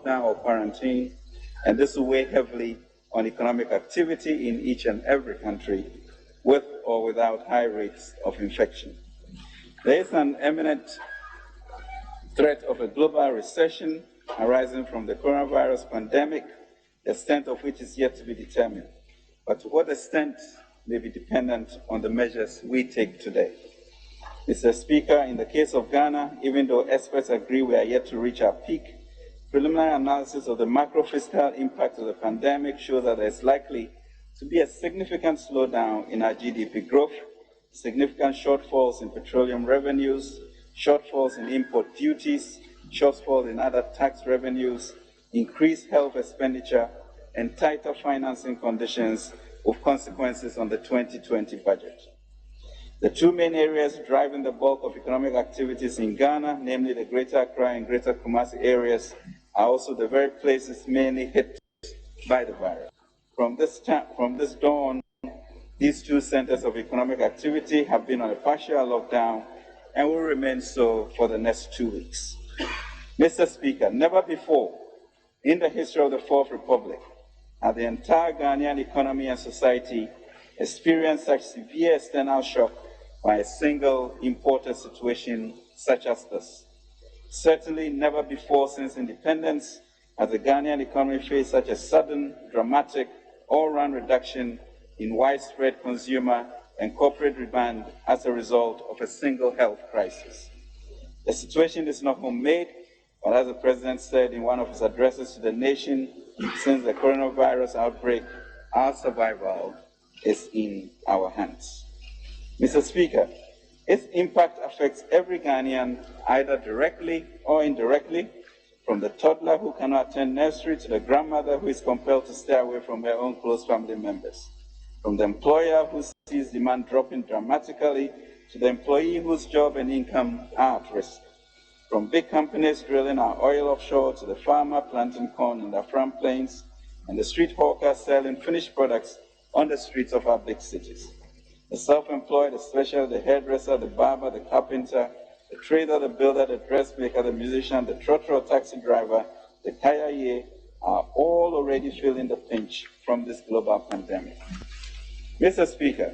lockdown or quarantine, and this will weigh heavily on economic activity in each and every country, with or without high rates of infection. There is an imminent threat of a global recession arising from the coronavirus pandemic, the extent of which is yet to be determined. But to what extent may be dependent on the measures we take today. Mr. Speaker, in the case of Ghana, even though experts agree we are yet to reach our peak, preliminary analysis of the macro-fiscal impact of the pandemic shows that there is likely to be a significant slowdown in our GDP growth, significant shortfalls in petroleum revenues, shortfalls in import duties, shortfalls in other tax revenues, increased health expenditure, and tighter financing conditions with consequences on the 2020 budget. The two main areas driving the bulk of economic activities in Ghana, namely the Greater Accra and Greater Kumasi areas, are also the very places mainly hit by the virus. From this dawn, these two centers of economic activity have been on a partial lockdown and will remain so for the next 2 weeks. Mr. Speaker, never before in the history of the Fourth Republic had the entire Ghanaian economy and society experienced such severe external shock by a single imported situation such as this. Certainly never before since independence has the Ghanaian economy faced such a sudden, dramatic, all-round reduction in widespread consumer and corporate demand as a result of a single health crisis. The situation is not homemade, but as the President said in one of his addresses to the nation, since the coronavirus outbreak, our survival is in our hands. Mr. Speaker, its impact affects every Ghanaian, either directly or indirectly, from the toddler who cannot attend nursery to the grandmother who is compelled to stay away from her own close family members, from the employer who sees demand dropping dramatically to the employee whose job and income are at risk, from big companies drilling our oil offshore to the farmer planting corn in the Afram plains and the street hawker selling finished products on the streets of our big cities. The self-employed, especially the hairdresser, the barber, the carpenter, the trader, the builder, the dressmaker, the musician, the trotro taxi driver, the kaya, are all already feeling the pinch from this global pandemic. Mr. Speaker,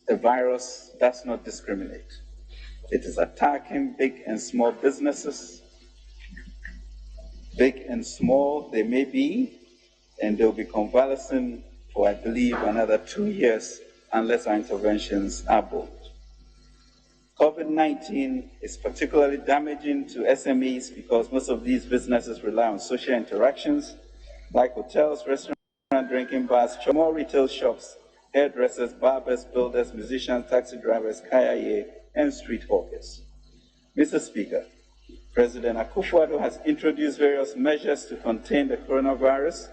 the virus does not discriminate. It is attacking big and small businesses. Big and small they may be, and they'll be convalescing for, I believe, another 2 years unless our interventions are bold. COVID-19 is particularly damaging to SMEs because most of these businesses rely on social interactions like hotels, restaurants, drinking bars, more retail shops, hairdressers, barbers, builders, musicians, taxi drivers, kaya, and street hawkers. Mr. Speaker, President Akufo-Addo has introduced various measures to contain the coronavirus.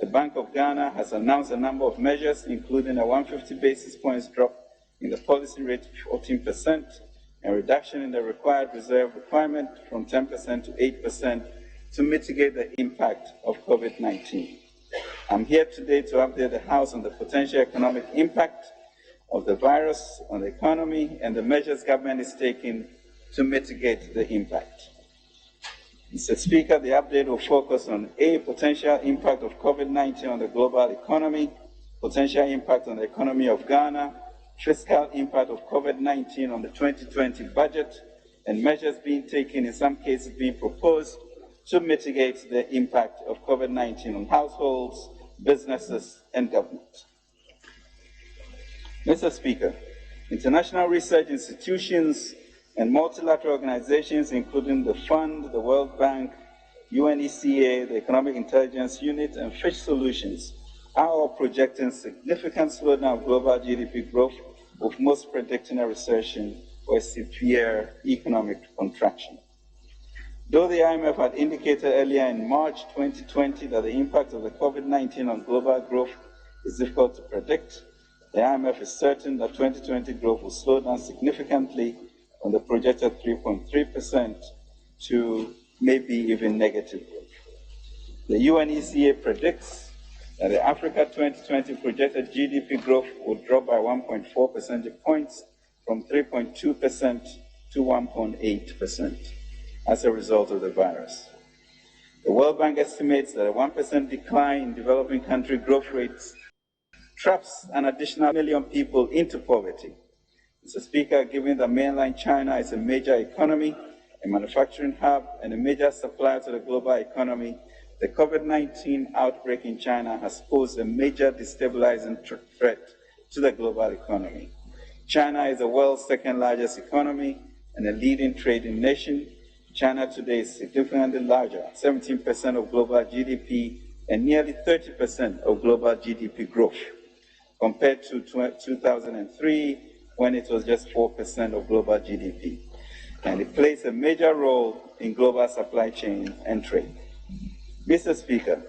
The Bank of Ghana has announced a number of measures, including a 150 basis points drop in the policy rate to 14%, and reduction in the required reserve requirement from 10% to 8% to mitigate the impact of COVID-19. I'm here today to update the House on the potential economic impact of the virus on the economy and the measures government is taking to mitigate the impact. Mr. Speaker, the update will focus on A, potential impact of COVID-19 on the global economy, potential impact on the economy of Ghana, fiscal impact of COVID-19 on the 2020 budget, and measures being taken, in some cases being proposed, to mitigate the impact of COVID-19 on households, businesses, and government. Mr. Speaker, international research institutions and multilateral organizations, including the Fund, the World Bank, UNECA, the Economic Intelligence Unit, and Fitch Solutions, are all projecting significant slowdown of global GDP growth, with most predicting a recession or a severe economic contraction. Though the IMF had indicated earlier in March 2020 that the impact of the COVID-19 on global growth is difficult to predict, the IMF is certain that 2020 growth will slow down significantly from the projected 3.3% to maybe even negative growth. The UNECA predicts that the Africa 2020 projected GDP growth will drop by 1.4 percentage points from 3.2% to 1.8% as a result of the virus. The World Bank estimates that a 1% decline in developing country growth rates traps an additional million people into poverty. Mr. Speaker, given that mainland China is a major economy, a manufacturing hub, and a major supplier to the global economy, the COVID-19 outbreak in China has posed a major destabilizing threat to the global economy. China is the world's second largest economy and a leading trading nation. China today is significantly larger, 17% of global GDP and nearly 30% of global GDP growth, compared to 2003, when it was just 4% of global GDP. And it plays a major role in global supply chain and trade. Mr. Speaker,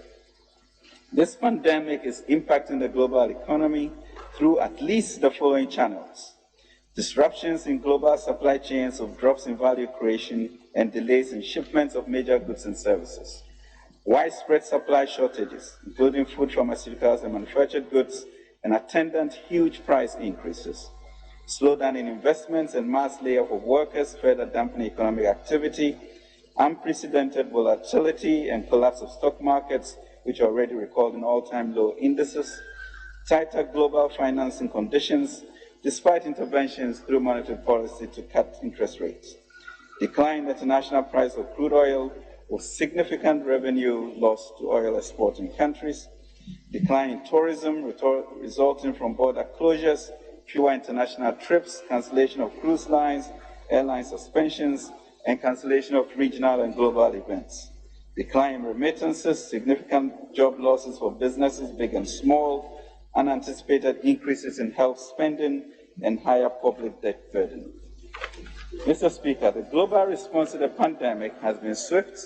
this pandemic is impacting the global economy through at least the following channels: disruptions in global supply chains of drops in value creation and delays in shipments of major goods and services, widespread supply shortages, including food, pharmaceuticals, and manufactured goods, and attendant huge price increases, slowdown in investments and mass layoff of workers, further dampening economic activity, unprecedented volatility and collapse of stock markets, which are already recording all-time low indices, tighter global financing conditions, despite interventions through monetary policy to cut interest rates, decline in the international price of crude oil with significant revenue loss to oil exporting countries, decline in tourism resulting from border closures, fewer international trips, cancellation of cruise lines, airline suspensions, and cancellation of regional and global events, decline in remittances, significant job losses for businesses big and small, unanticipated increases in health spending, and higher public debt burden. Mr. Speaker, the global response to the pandemic has been swift,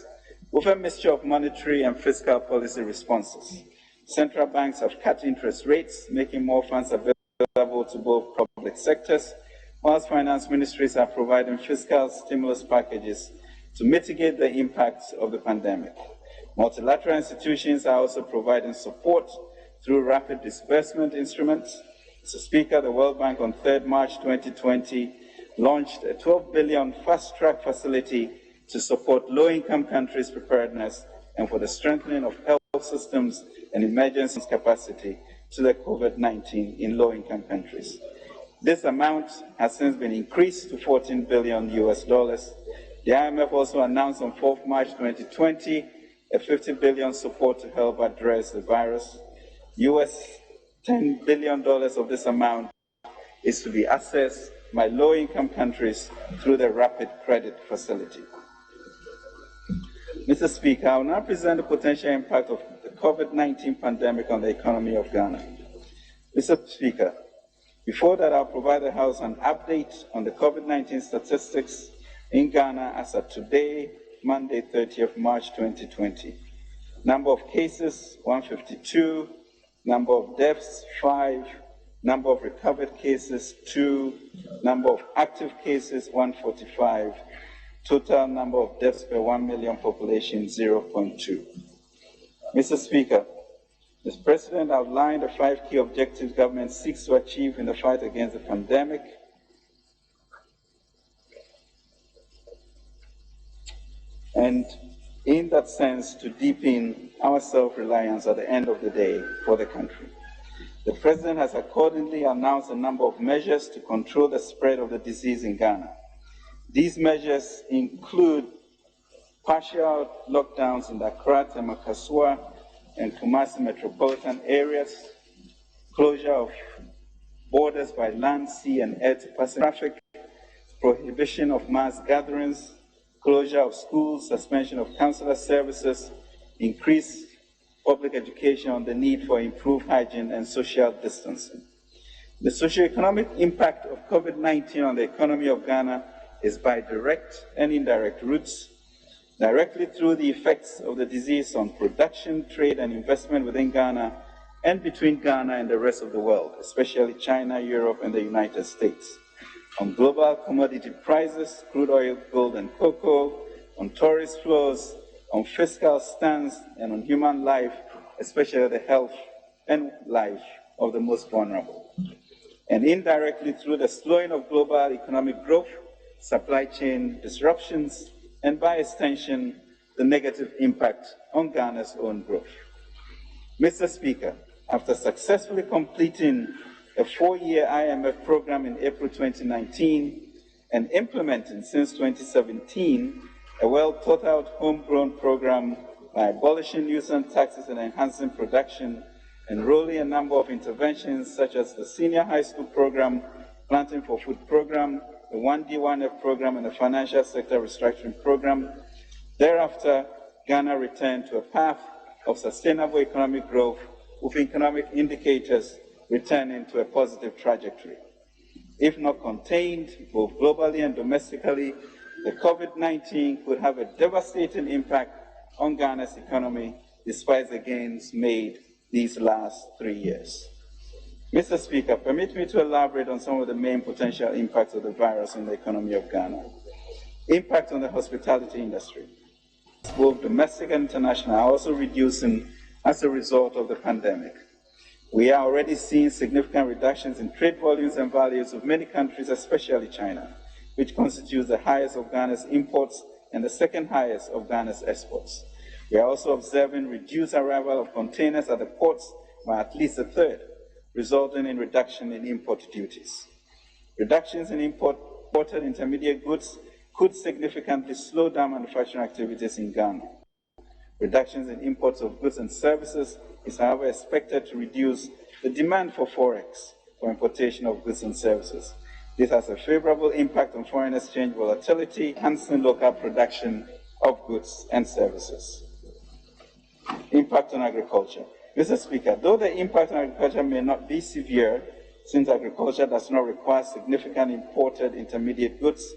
with a mixture of monetary and fiscal policy responses. Central banks have cut interest rates, making more funds available to both public sectors, whilst finance ministries are providing fiscal stimulus packages to mitigate the impacts of the pandemic. Multilateral institutions are also providing support through rapid disbursement instruments. Mr. Speaker, the World Bank on 3rd March 2020 launched a $12 billion fast-track facility to support low-income countries' preparedness and for the strengthening of health systems and emergency capacity to the COVID-19 in low-income countries. This amount has since been increased to $14 billion US. The IMF also announced on 4th March 2020 a $50 billion support to help address the virus. $10 billion of this amount is to be accessed by low-income countries through the Rapid Credit Facility. Mr. Speaker, I will now present the potential impact of the COVID-19 pandemic on the economy of Ghana. Mr. Speaker, before that, I'll provide the House an update on the COVID-19 statistics in Ghana as of today, Monday, 30th March 2020. Number of cases, 152. Number of deaths, 5. Number of recovered cases, 2. Number of active cases, 145. Total number of deaths per 1 million population, 0.2. Mr. Speaker, the President outlined the 5 key objectives government seeks to achieve in the fight against the pandemic. And in that sense, to deepen our self-reliance at the end of the day for the country. The President has accordingly announced a number of measures to control the spread of the disease in Ghana. These measures include partial lockdowns in the Accra, Temakasua, and Kumasi metropolitan areas, closure of borders by land, sea, and air to passenger traffic, prohibition of mass gatherings, closure of schools, suspension of counselor services, increased public education on the need for improved hygiene and social distancing. The socioeconomic impact of COVID-19 on the economy of Ghana is by direct and indirect routes, directly through the effects of the disease on production, trade, and investment within Ghana and between Ghana and the rest of the world, especially China, Europe, and the United States, on global commodity prices, crude oil, gold, and cocoa, on tourist flows, on fiscal stance, and on human life, especially the health and life of the most vulnerable. And indirectly through the slowing of global economic growth, supply chain disruptions, and by extension, the negative impact on Ghana's own growth. Mr. Speaker, after successfully completing a 4-year IMF program in April 2019 and implementing since 2017 a well-thought-out homegrown program by abolishing nuisance taxes and enhancing production, enrolling a number of interventions such as the senior high school program, Planting for Food program, the 1D1F program, and the financial sector restructuring program. Thereafter, Ghana returned to a path of sustainable economic growth, with economic indicators returning to a positive trajectory. If not contained, both globally and domestically, the COVID-19 could have a devastating impact on Ghana's economy, despite the gains made these last 3 years. Mr. Speaker, permit me to elaborate on some of the main potential impacts of the virus on the economy of Ghana. Impact on the hospitality industry. Both domestic and international are also reducing as a result of the pandemic. We are already seeing significant reductions in trade volumes and values of many countries, especially China, which constitutes the highest of Ghana's imports and the second highest of Ghana's exports. We are also observing reduced arrival of containers at the ports by at least a third, resulting in reduction in import duties. Reductions in imported intermediate goods could significantly slow down manufacturing activities in Ghana. Reductions in imports of goods and services is, however, expected to reduce the demand for forex for importation of goods and services. This has a favorable impact on foreign exchange volatility, enhancing local production of goods and services. Impact on agriculture. Mr. Speaker, though the impact on agriculture may not be severe, since agriculture does not require significant imported intermediate goods,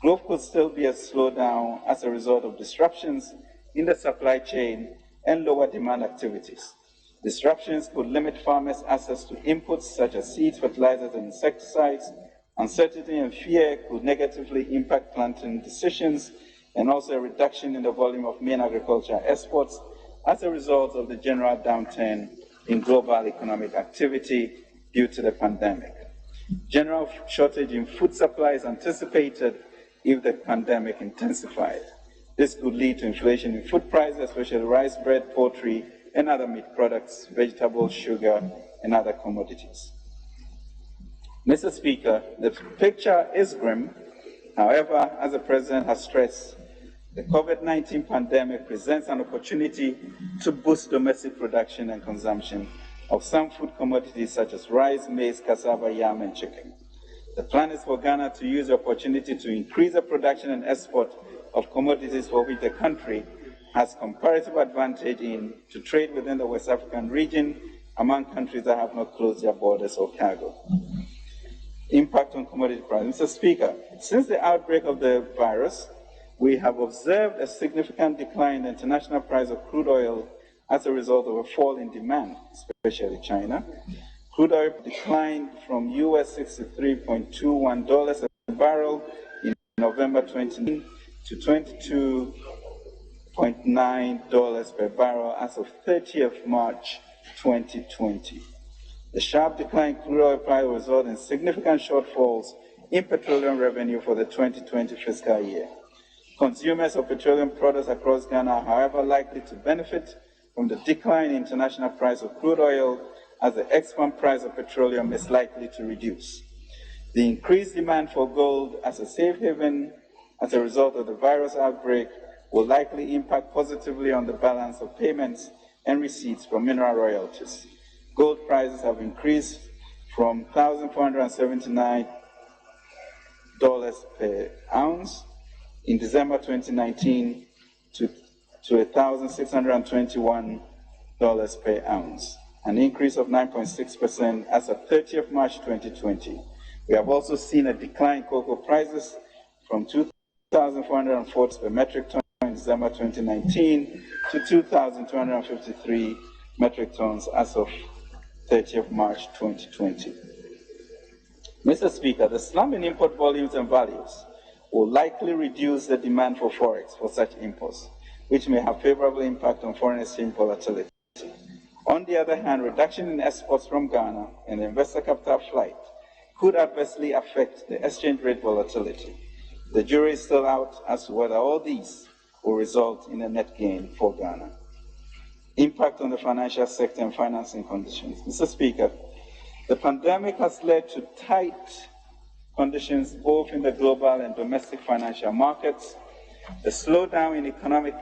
growth could still be a slowdown as a result of disruptions in the supply chain and lower demand activities. Disruptions could limit farmers' access to inputs such as seeds, fertilizers, and insecticides. Uncertainty and fear could negatively impact planting decisions, and also a reduction in the volume of main agricultural exports as a result of the general downturn in global economic activity due to the pandemic. General shortage in food supply is anticipated if the pandemic intensified. This could lead to inflation in food prices, especially rice, bread, poultry, and other meat products, vegetables, sugar, and other commodities. Mr. Speaker, the picture is grim. However, as the President has stressed, the COVID-19 pandemic presents an opportunity to boost domestic production and consumption of some food commodities such as rice, maize, cassava, yam, and chicken. The plan is for Ghana to use the opportunity to increase the production and export of commodities for which the country has comparative advantage in to trade within the West African region among countries that have not closed their borders or cargo. Impact on commodity prices. Mr. Speaker, since the outbreak of the virus, we have observed a significant decline in the international price of crude oil as a result of a fall in demand, especially China. Crude oil declined from US $63.21 a barrel in November 2019 to $22.9 per barrel as of 30th March 2020. The sharp decline in crude oil price will result in significant shortfalls in petroleum revenue for the 2020 fiscal year. Consumers of petroleum products across Ghana are, however, likely to benefit from the decline in international price of crude oil, as the export price of petroleum is likely to reduce. The increased demand for gold as a safe haven as a result of the virus outbreak will likely impact positively on the balance of payments and receipts from mineral royalties. Gold prices have increased from $1,479 per ounce in December 2019 to $1,621 per ounce, an increase of 9.6% as of 30th March 2020. We have also seen a decline in cocoa prices from $2,440 per metric ton in December 2019 to 2,253 metric tons as of 30th March 2020. Mr. Speaker, the slump in import volumes and values will likely reduce the demand for forex for such imports, which may have favorable impact on foreign exchange volatility. On the other hand, reduction in exports from Ghana and the investor capital flight could adversely affect the exchange rate volatility. The jury is still out as to whether all these will result in a net gain for Ghana. Impact on the financial sector and financing conditions. Mr. Speaker, the pandemic has led to tight conditions both in the global and domestic financial markets. The slowdown in economic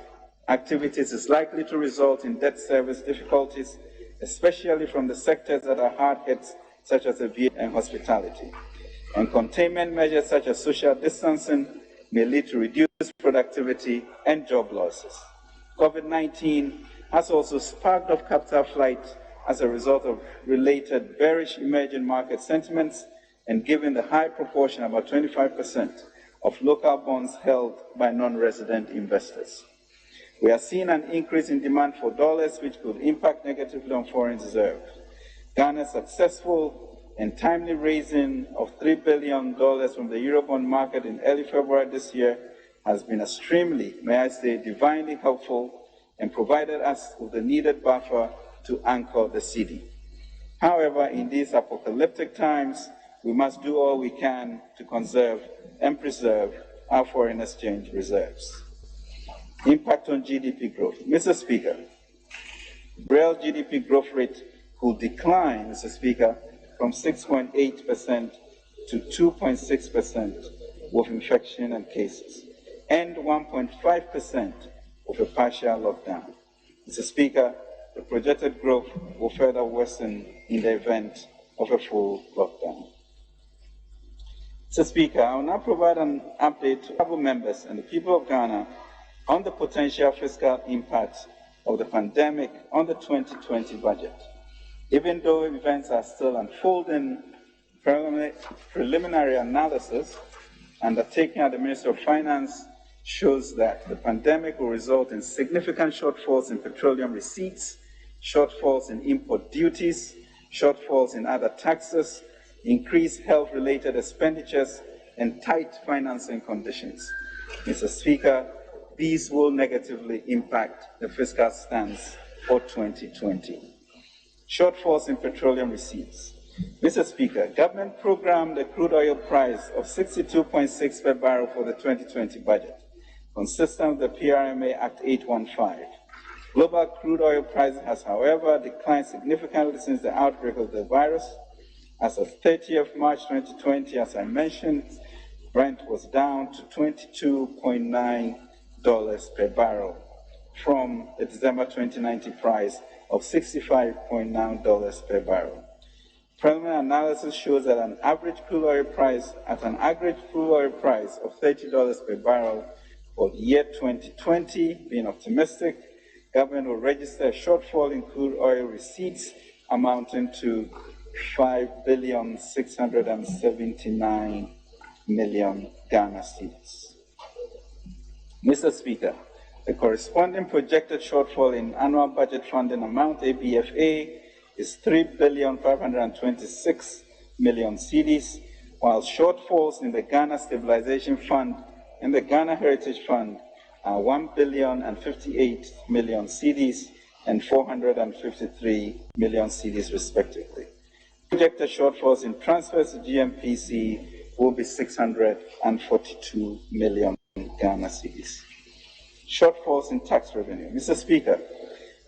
activities is likely to result in debt service difficulties, especially from the sectors that are hard hit, such as aviation and hospitality. And containment measures such as social distancing may lead to reduced productivity and job losses. COVID-19 has also sparked off capital flight as a result of related bearish emerging market sentiments, and given the high proportion, about 25%, of local bonds held by non-resident investors. We are seeing an increase in demand for dollars, which could impact negatively on foreign reserves. Ghana's successful and timely raising of $3 billion from the Eurobond market in early February this year has been extremely, may I say, divinely helpful and provided us with the needed buffer to anchor the cedi. However, in these apocalyptic times, we must do all we can to conserve and preserve our foreign exchange reserves. Impact on GDP growth. Mr. Speaker, real GDP growth rate could decline, Mr. Speaker, from 6.8% to 2.6% with infection and cases, and 1.5% with a partial lockdown. Mr. Speaker, the projected growth will further worsen in the event of a full lockdown. Mr. Speaker, I will now provide an update to our members and the people of Ghana on the potential fiscal impact of the pandemic on the 2020 budget. Even though events are still unfolding, preliminary analysis undertaken at the Ministry of Finance shows that the pandemic will result in significant shortfalls in petroleum receipts, shortfalls in import duties, shortfalls in other taxes, increased health-related expenditures, and tight financing conditions. Mr. Speaker, these will negatively impact the fiscal stance for 2020. Shortfalls in petroleum receipts. Mr. Speaker, government programmed a crude oil price of 62.6 per barrel for the 2020 budget, consistent with the PRMA Act 815. Global crude oil price has, however, declined significantly since the outbreak of the virus. As of 30th March 2020, as I mentioned, Brent was down to $22.9 per barrel from the December 2019 price of $65.9 per barrel. Preliminary analysis shows that an average crude oil price of $30 per barrel for the year 2020, being optimistic, government will register a shortfall in crude oil receipts amounting to $5,679,000,000 Ghana cedis. Mr. Speaker, the corresponding projected shortfall in annual budget funding amount, ABFA, is $3,526,000,000 cedis, while shortfalls in the Ghana Stabilization Fund and the Ghana Heritage Fund are $1,058,000,000 cedis and $453,000,000 cedis respectively. Projected shortfalls in transfers to GMPC will be 642 million Ghana cedis. Shortfalls in tax revenue. Mr. Speaker,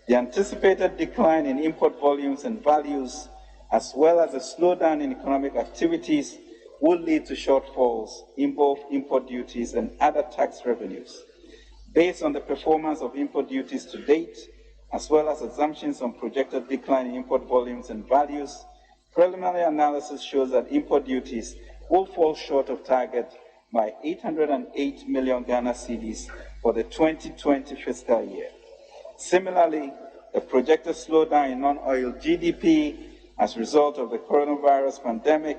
the anticipated decline in import volumes and values, as well as a slowdown in economic activities, will lead to shortfalls in both import duties and other tax revenues. Based on the performance of import duties to date, as well as assumptions on projected decline in import volumes and values, preliminary analysis shows that import duties will fall short of target by 808 million Ghana cedis for the 2020 fiscal year. Similarly, the projected slowdown in non-oil GDP as a result of the coronavirus pandemic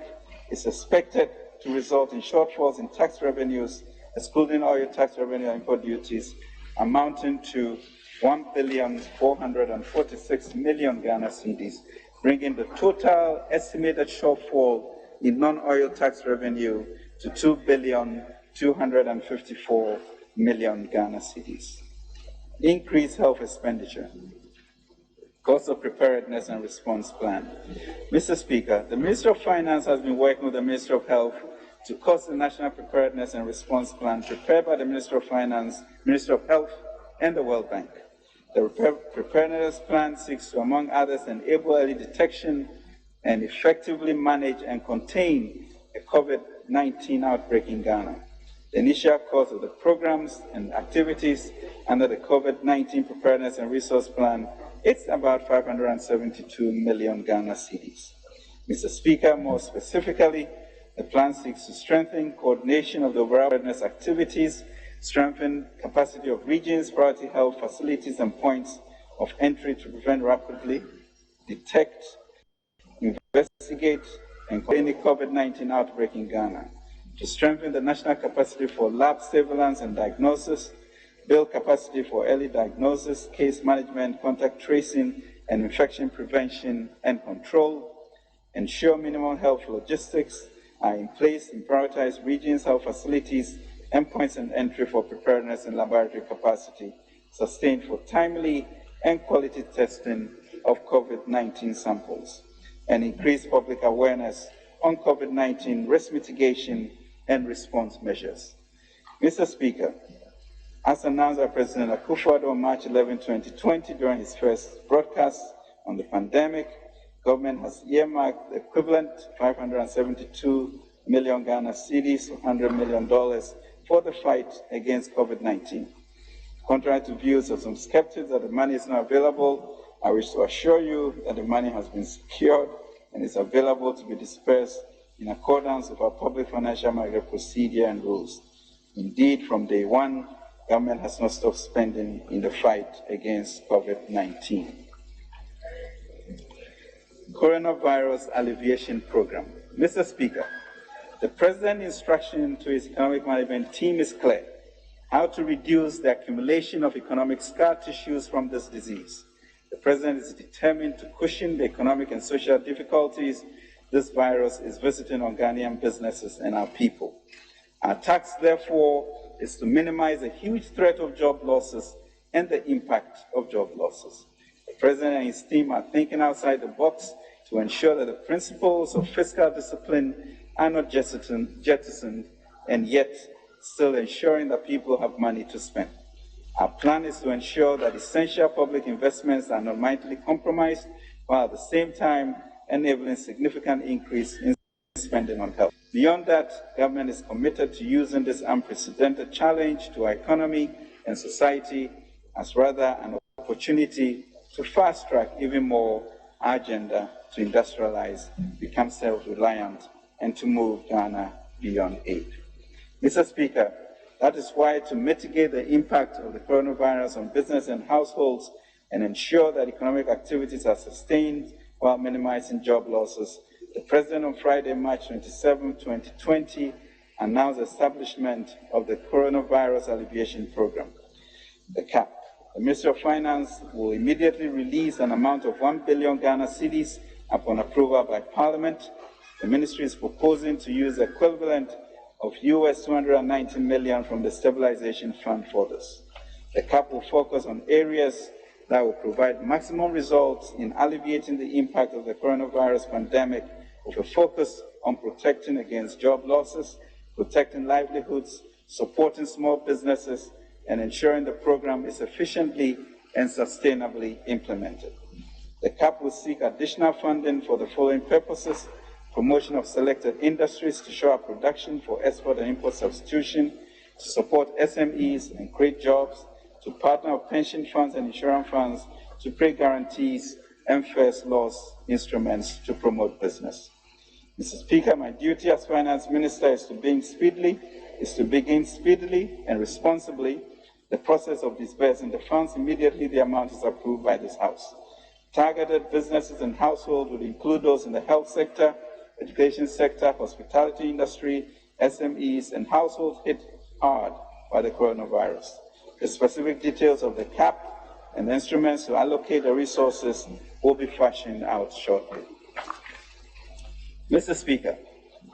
is expected to result in shortfalls in tax revenues, excluding oil tax revenue and import duties, amounting to 1,446,000,000 Ghana cedis, bringing the total estimated shortfall in non-oil tax revenue to 2,254,000,000 Ghana cedis. Increased health expenditure. Cost of preparedness and response plan. Mr. Speaker, the Ministry of Finance has been working with the Ministry of Health to cost the National Preparedness and Response Plan prepared by the Ministry of Finance, Ministry of Health, and the World Bank. The Preparedness Plan seeks to, among others, enable early detection and effectively manage and contain a COVID-19 outbreak in Ghana. The initial cost of the programs and activities under the COVID-19 Preparedness and Resource Plan is about 572 million Ghana cedis. Mr. Speaker, more specifically, the plan seeks to strengthen coordination of the overall preparedness activities, strengthen capacity of regions, priority health facilities, and points of entry to prevent, rapidly detect, investigate, and contain the COVID-19 outbreak in Ghana, to strengthen the national capacity for lab surveillance and diagnosis, build capacity for early diagnosis, case management, contact tracing, and infection prevention and control, ensure minimum health logistics are in place in prioritized regions, health facilities, and points of entry for preparedness and laboratory capacity, sustained for timely and quality testing of COVID-19 samples, and increase public awareness on COVID-19 risk mitigation and response measures. Mr. Speaker, as announced by President Akufo-Addo on March 11, 2020, during his first broadcast on the pandemic, government has earmarked the equivalent 572 million Ghana cedis, $100 million, for the fight against COVID-19. Contrary to views of some skeptics that the money is not available, I wish to assure you that the money has been secured and is available to be dispersed in accordance with our public financial management procedure and rules. Indeed, from day one, government has not stopped spending in the fight against COVID-19. Coronavirus Alleviation Program. Mr. Speaker, the President's instruction to his economic management team is clear: how to reduce the accumulation of economic scar tissues from this disease. The President is determined to cushion the economic and social difficulties this virus is visiting on Ghanaian businesses and our people. Our task, therefore, is to minimize the huge threat of job losses and the impact of job losses. The President and his team are thinking outside the box to ensure that the principles of fiscal discipline are not jettisoned, and yet still ensuring that people have money to spend. Our plan is to ensure that essential public investments are not mightily compromised, while at the same time enabling significant increase in spending on health. Beyond that, government is committed to using this unprecedented challenge to our economy and society as rather an opportunity to fast-track even more our agenda to industrialize, become self-reliant, and to move Ghana beyond aid. Mr. Speaker, that is why, to mitigate the impact of the coronavirus on business and households and ensure that economic activities are sustained while minimizing job losses, the President on Friday, March 27, 2020, announced the establishment of the Coronavirus Alleviation Program, the CAP. The Ministry of Finance will immediately release an amount of 1 billion Ghana cedis upon approval by Parliament. The Ministry is proposing to use the equivalent of US $290 million from the Stabilization Fund for this. The CAP will focus on areas that will provide maximum results in alleviating the impact of the coronavirus pandemic, with a focus on protecting against job losses, protecting livelihoods, supporting small businesses, and ensuring the program is efficiently and sustainably implemented. The CAP will seek additional funding for the following purposes: promotion of selected industries to shore up production for export and import substitution, to support SMEs and create jobs, to partner with pension funds and insurance funds to create guarantees and first loss instruments to promote business. Mr. Speaker, my duty as Finance Minister is to begin speedily and responsibly the process of disbursing the funds immediately the amount is approved by this House. Targeted businesses and households will include those in the health sector, education sector, hospitality industry, SMEs, and households hit hard by the coronavirus. The specific details of the CAP and the instruments to allocate the resources will be fashioned out shortly. Mr. Speaker,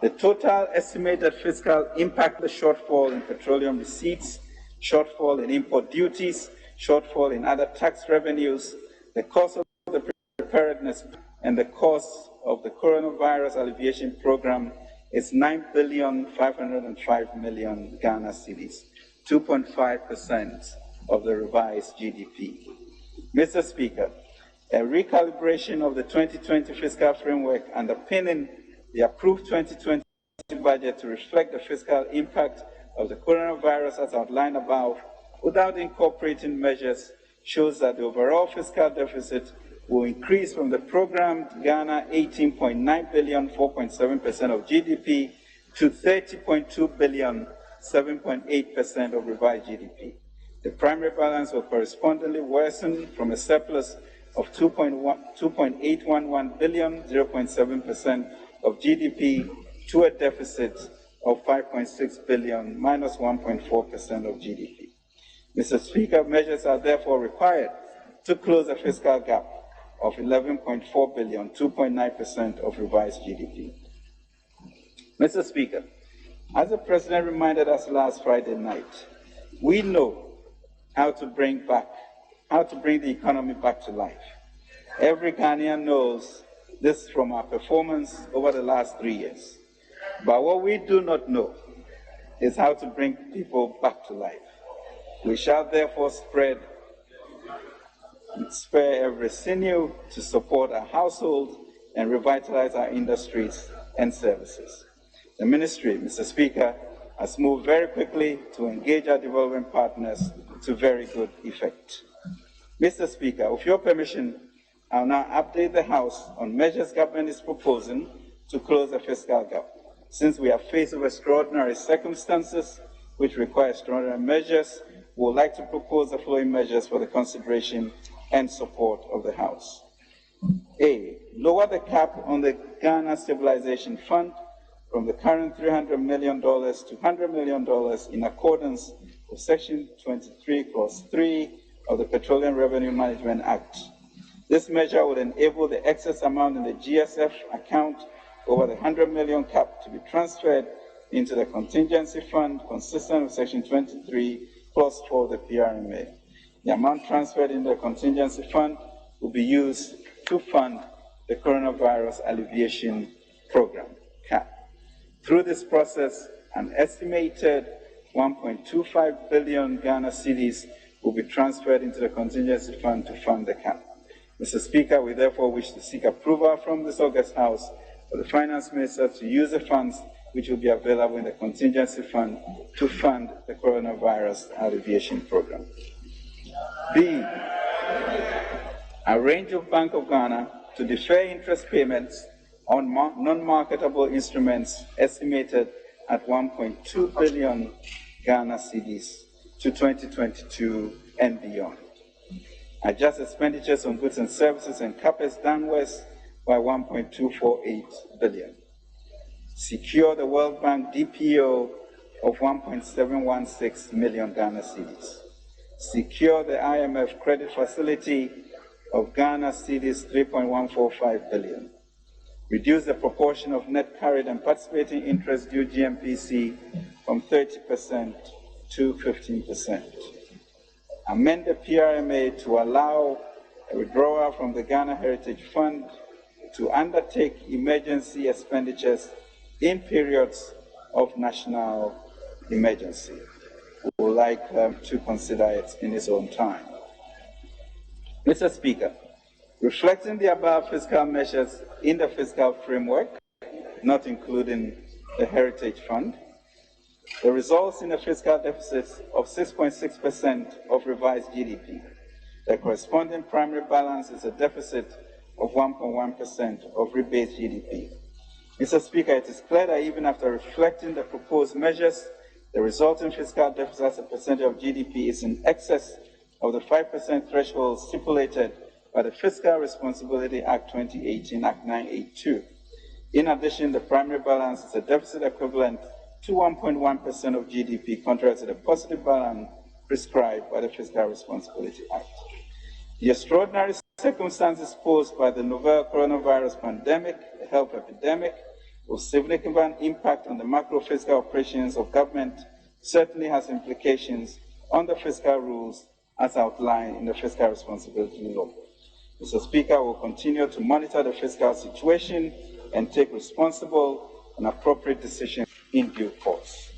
the total estimated fiscal impact of the shortfall in petroleum receipts, shortfall in import duties, shortfall in other tax revenues, the cost of the preparedness, and the cost of the coronavirus alleviation program is 9,505,000,000 Ghana cedis, 2.5% of the revised GDP. Mr. Speaker, a recalibration of the 2020 fiscal framework underpinning the approved 2020 budget to reflect the fiscal impact of the coronavirus as outlined above, without incorporating measures, shows that the overall fiscal deficit will increase from the programmed Ghana 18.9 billion, 4.7% of GDP, to 30.2 billion, 7.8% of revised GDP. The primary balance will correspondingly worsen from a surplus of 2.811 billion, 0.7% of GDP, to a deficit of 5.6 billion, minus 1.4% of GDP. Mr. Speaker, measures are therefore required to close a fiscal gap of 11.4 billion, 2.9% of revised GDP. Mr. Speaker, as the President reminded us last Friday night, we know how to bring the economy back to life. Every Ghanaian knows this from our performance over the last 3 years. But what we do not know is how to bring people back to life. We shall therefore spare every sinew to support our household and revitalize our industries and services. The Ministry, Mr. Speaker, has moved very quickly to engage our development partners to very good effect. Mr. Speaker, with your permission, I'll now update the House on measures government is proposing to close the fiscal gap. Since we are faced with extraordinary circumstances which require extraordinary measures, we would like to propose the following measures for the consideration and support of the House. A, lower the cap on the Ghana Stabilization Fund from the current $300 million to $100 million in accordance with Section 23, Clause 3 of the Petroleum Revenue Management Act. This measure would enable the excess amount in the GSF account over the $100 million cap to be transferred into the contingency fund consistent with Section 23, Clause 4 of the PRMA. The amount transferred into the contingency fund will be used to fund the Coronavirus Alleviation Program, CAP. Through this process, an estimated 1.25 billion Ghana cedis will be transferred into the contingency fund to fund the CAP. Mr. Speaker, we therefore wish to seek approval from this August House for the Finance Minister to use the funds which will be available in the contingency fund to fund the Coronavirus Alleviation Program. B, arrange with Bank of Ghana to defer interest payments on non-marketable instruments estimated at 1.2 billion Ghana cedis to 2022 and beyond. Adjust expenditures on goods and services and CAPEX downwards by 1.248 billion. Secure the World Bank DPO of 1.716 million Ghana cedis. Secure the IMF credit facility of Ghana cedis 3.145 billion. Reduce the proportion of net carried and participating interest due GMPC from 30% to 15%. Amend the PRMA to allow a withdrawal from the Ghana Heritage Fund to undertake emergency expenditures in periods of national emergency. We would like to consider it in its own time. Mr. Speaker, reflecting the above fiscal measures in the fiscal framework, not including the Heritage Fund, the results in a fiscal deficit of 6.6% of revised GDP. The corresponding primary balance is a deficit of 1.1% of rebased GDP. Mr. Speaker, it is clear that even after reflecting the proposed measures, the resulting fiscal deficit as a percentage of GDP is in excess of the 5% threshold stipulated by the Fiscal Responsibility Act 2018, Act 982. In addition, the primary balance is a deficit equivalent to 1.1% of GDP, contrary to the positive balance prescribed by the Fiscal Responsibility Act. The extraordinary circumstances posed by the novel coronavirus pandemic, the health epidemic, with significant impact on the macro-fiscal operations of government, certainly has implications on the fiscal rules as outlined in the Fiscal Responsibility Law. Mr. Speaker, will continue to monitor the fiscal situation and take responsible an appropriate decision in due course.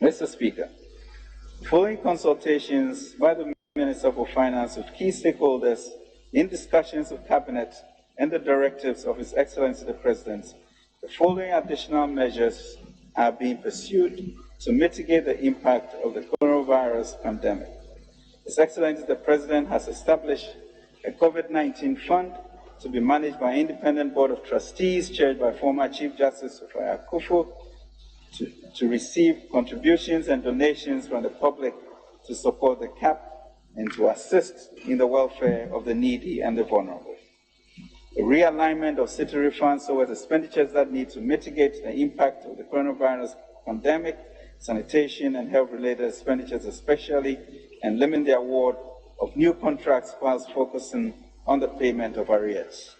Mr. Speaker, following consultations by the Minister for Finance with key stakeholders in discussions with Cabinet and the directives of His Excellency the President, the following additional measures are being pursued to mitigate the impact of the coronavirus pandemic. His Excellency the President has established a COVID-19 fund to be managed by an independent board of trustees chaired by former Chief Justice Aboagye-Wiafe to receive contributions and donations from the public to support the CAP and to assist in the welfare of the needy and the vulnerable. A realignment of city refunds towards expenditures that need to mitigate the impact of the coronavirus pandemic, sanitation and health-related expenditures especially, and limit the award of new contracts whilst focusing on the payment of arrears.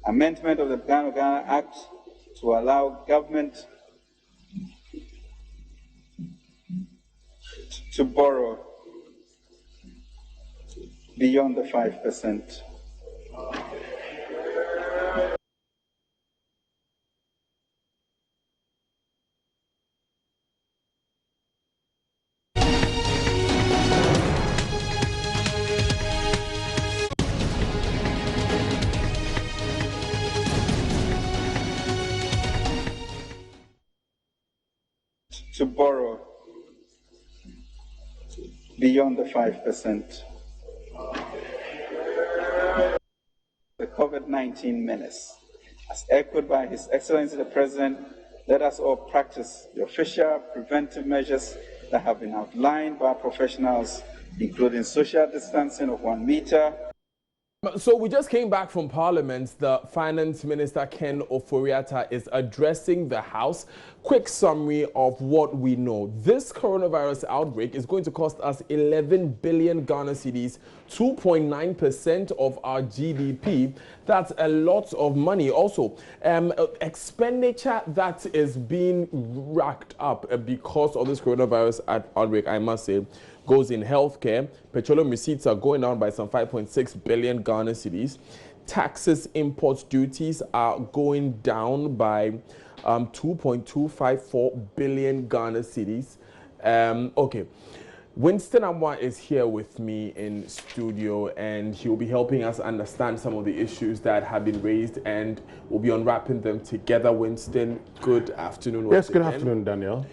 Amendment of the Ghana Act to allow government to borrow beyond the 5%. To borrow beyond the 5%. The COVID-19 menace, as echoed by His Excellency the President, let us all practice the official preventive measures that have been outlined by professionals, including social distancing of 1 meter. So we just came back from Parliament. The Finance Minister, Ken Ofori-Atta, is addressing the House. Quick summary of what we know. This coronavirus outbreak is going to cost us 11 billion Ghana cedis, 2.9% of our GDP. That's a lot of money. Also, expenditure that is being racked up because of this coronavirus outbreak, I must say, goes in healthcare. Petroleum receipts are going down by some 5.6 billion Ghana cedis. Taxes, import duties are going down by 2.254 billion Ghana cedis. Okay. Winston Amwa is here with me in studio, and he will be helping us understand some of the issues that have been raised, and we'll be unwrapping them together. Winston, good afternoon. Yes, good afternoon, Daniel.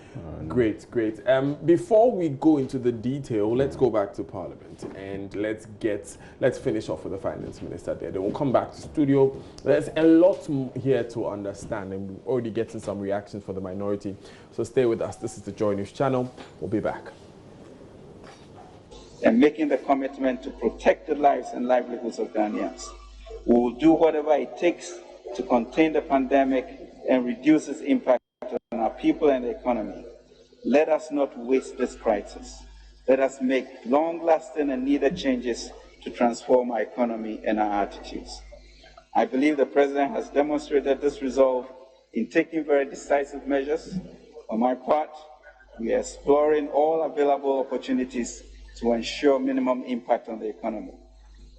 Great. Before we go into the detail, let's go back to Parliament and let's finish off with the Finance Minister there. Then we'll come back to studio. There's a lot here to understand, and we're already getting some reactions for the minority. So stay with us. This is the JoyNews channel. We'll be back. And making the commitment to protect the lives and livelihoods of Ghanaians. We will do whatever it takes to contain the pandemic and reduce its impact on our people and the economy. Let us not waste this crisis. Let us make long-lasting and needed changes to transform our economy and our attitudes. I believe the President has demonstrated this resolve in taking very decisive measures. On my part, we are exploring all available opportunities to ensure minimum impact on the economy.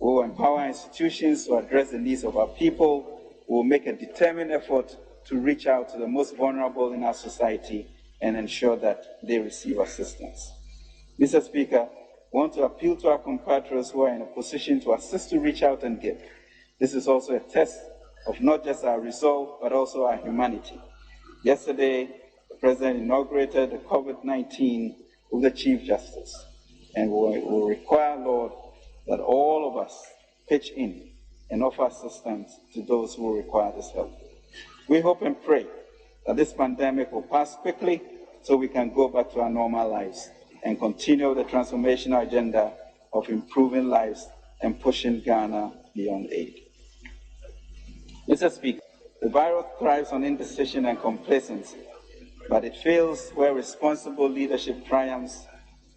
We will empower institutions to address the needs of our people. We will make a determined effort to reach out to the most vulnerable in our society and ensure that they receive assistance. Mr. Speaker, I want to appeal to our compatriots who are in a position to assist to reach out and give. This is also a test of not just our resolve, but also our humanity. Yesterday, the President inaugurated the COVID-19 with the Chief Justice. And we will require, Lord, that all of us pitch in and offer assistance to those who require this help. We hope and pray that this pandemic will pass quickly so we can go back to our normal lives and continue the transformational agenda of improving lives and pushing Ghana beyond aid. Mr. Speaker, the virus thrives on indecision and complacency, but it fails where responsible leadership triumphs.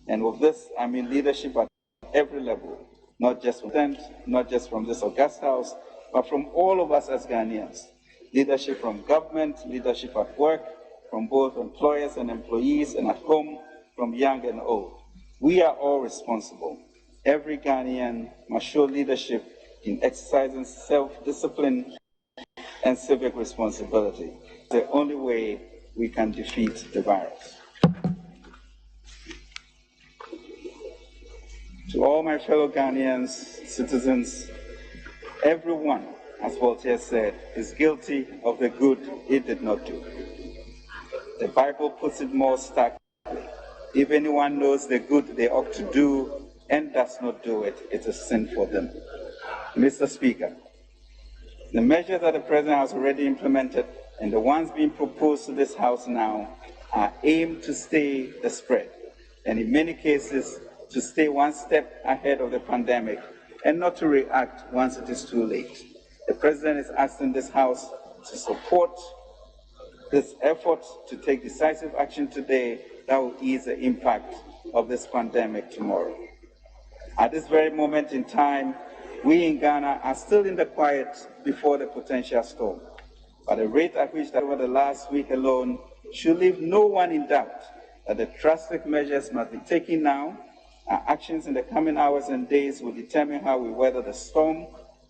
And with this, I mean leadership at every level, not just from this august house, but from all of us as Ghanaians. Leadership from government, leadership at work, from both employers and employees, and at home, from young and old. We are all responsible. Every Ghanaian must show leadership in exercising self-discipline and civic responsibility. It's the only way we can defeat the virus. To all my fellow Ghanaians, citizens, everyone, as Voltaire said, is guilty of the good he did not do. The Bible puts it more starkly. If anyone knows the good they ought to do and does not do it, it is sin for them. Mr. Speaker, the measures that the President has already implemented and the ones being proposed to this House now are aimed to stay the spread, and in many cases, to stay one step ahead of the pandemic and not to react once it is too late. The President is asking this House to support this effort to take decisive action today that will ease the impact of this pandemic tomorrow. At this very moment in time, we in Ghana are still in the quiet before the potential storm. But the rate at which that over the last week alone should leave no one in doubt that the drastic measures must be taken now. Our actions in the coming hours and days will determine how we weather the storm,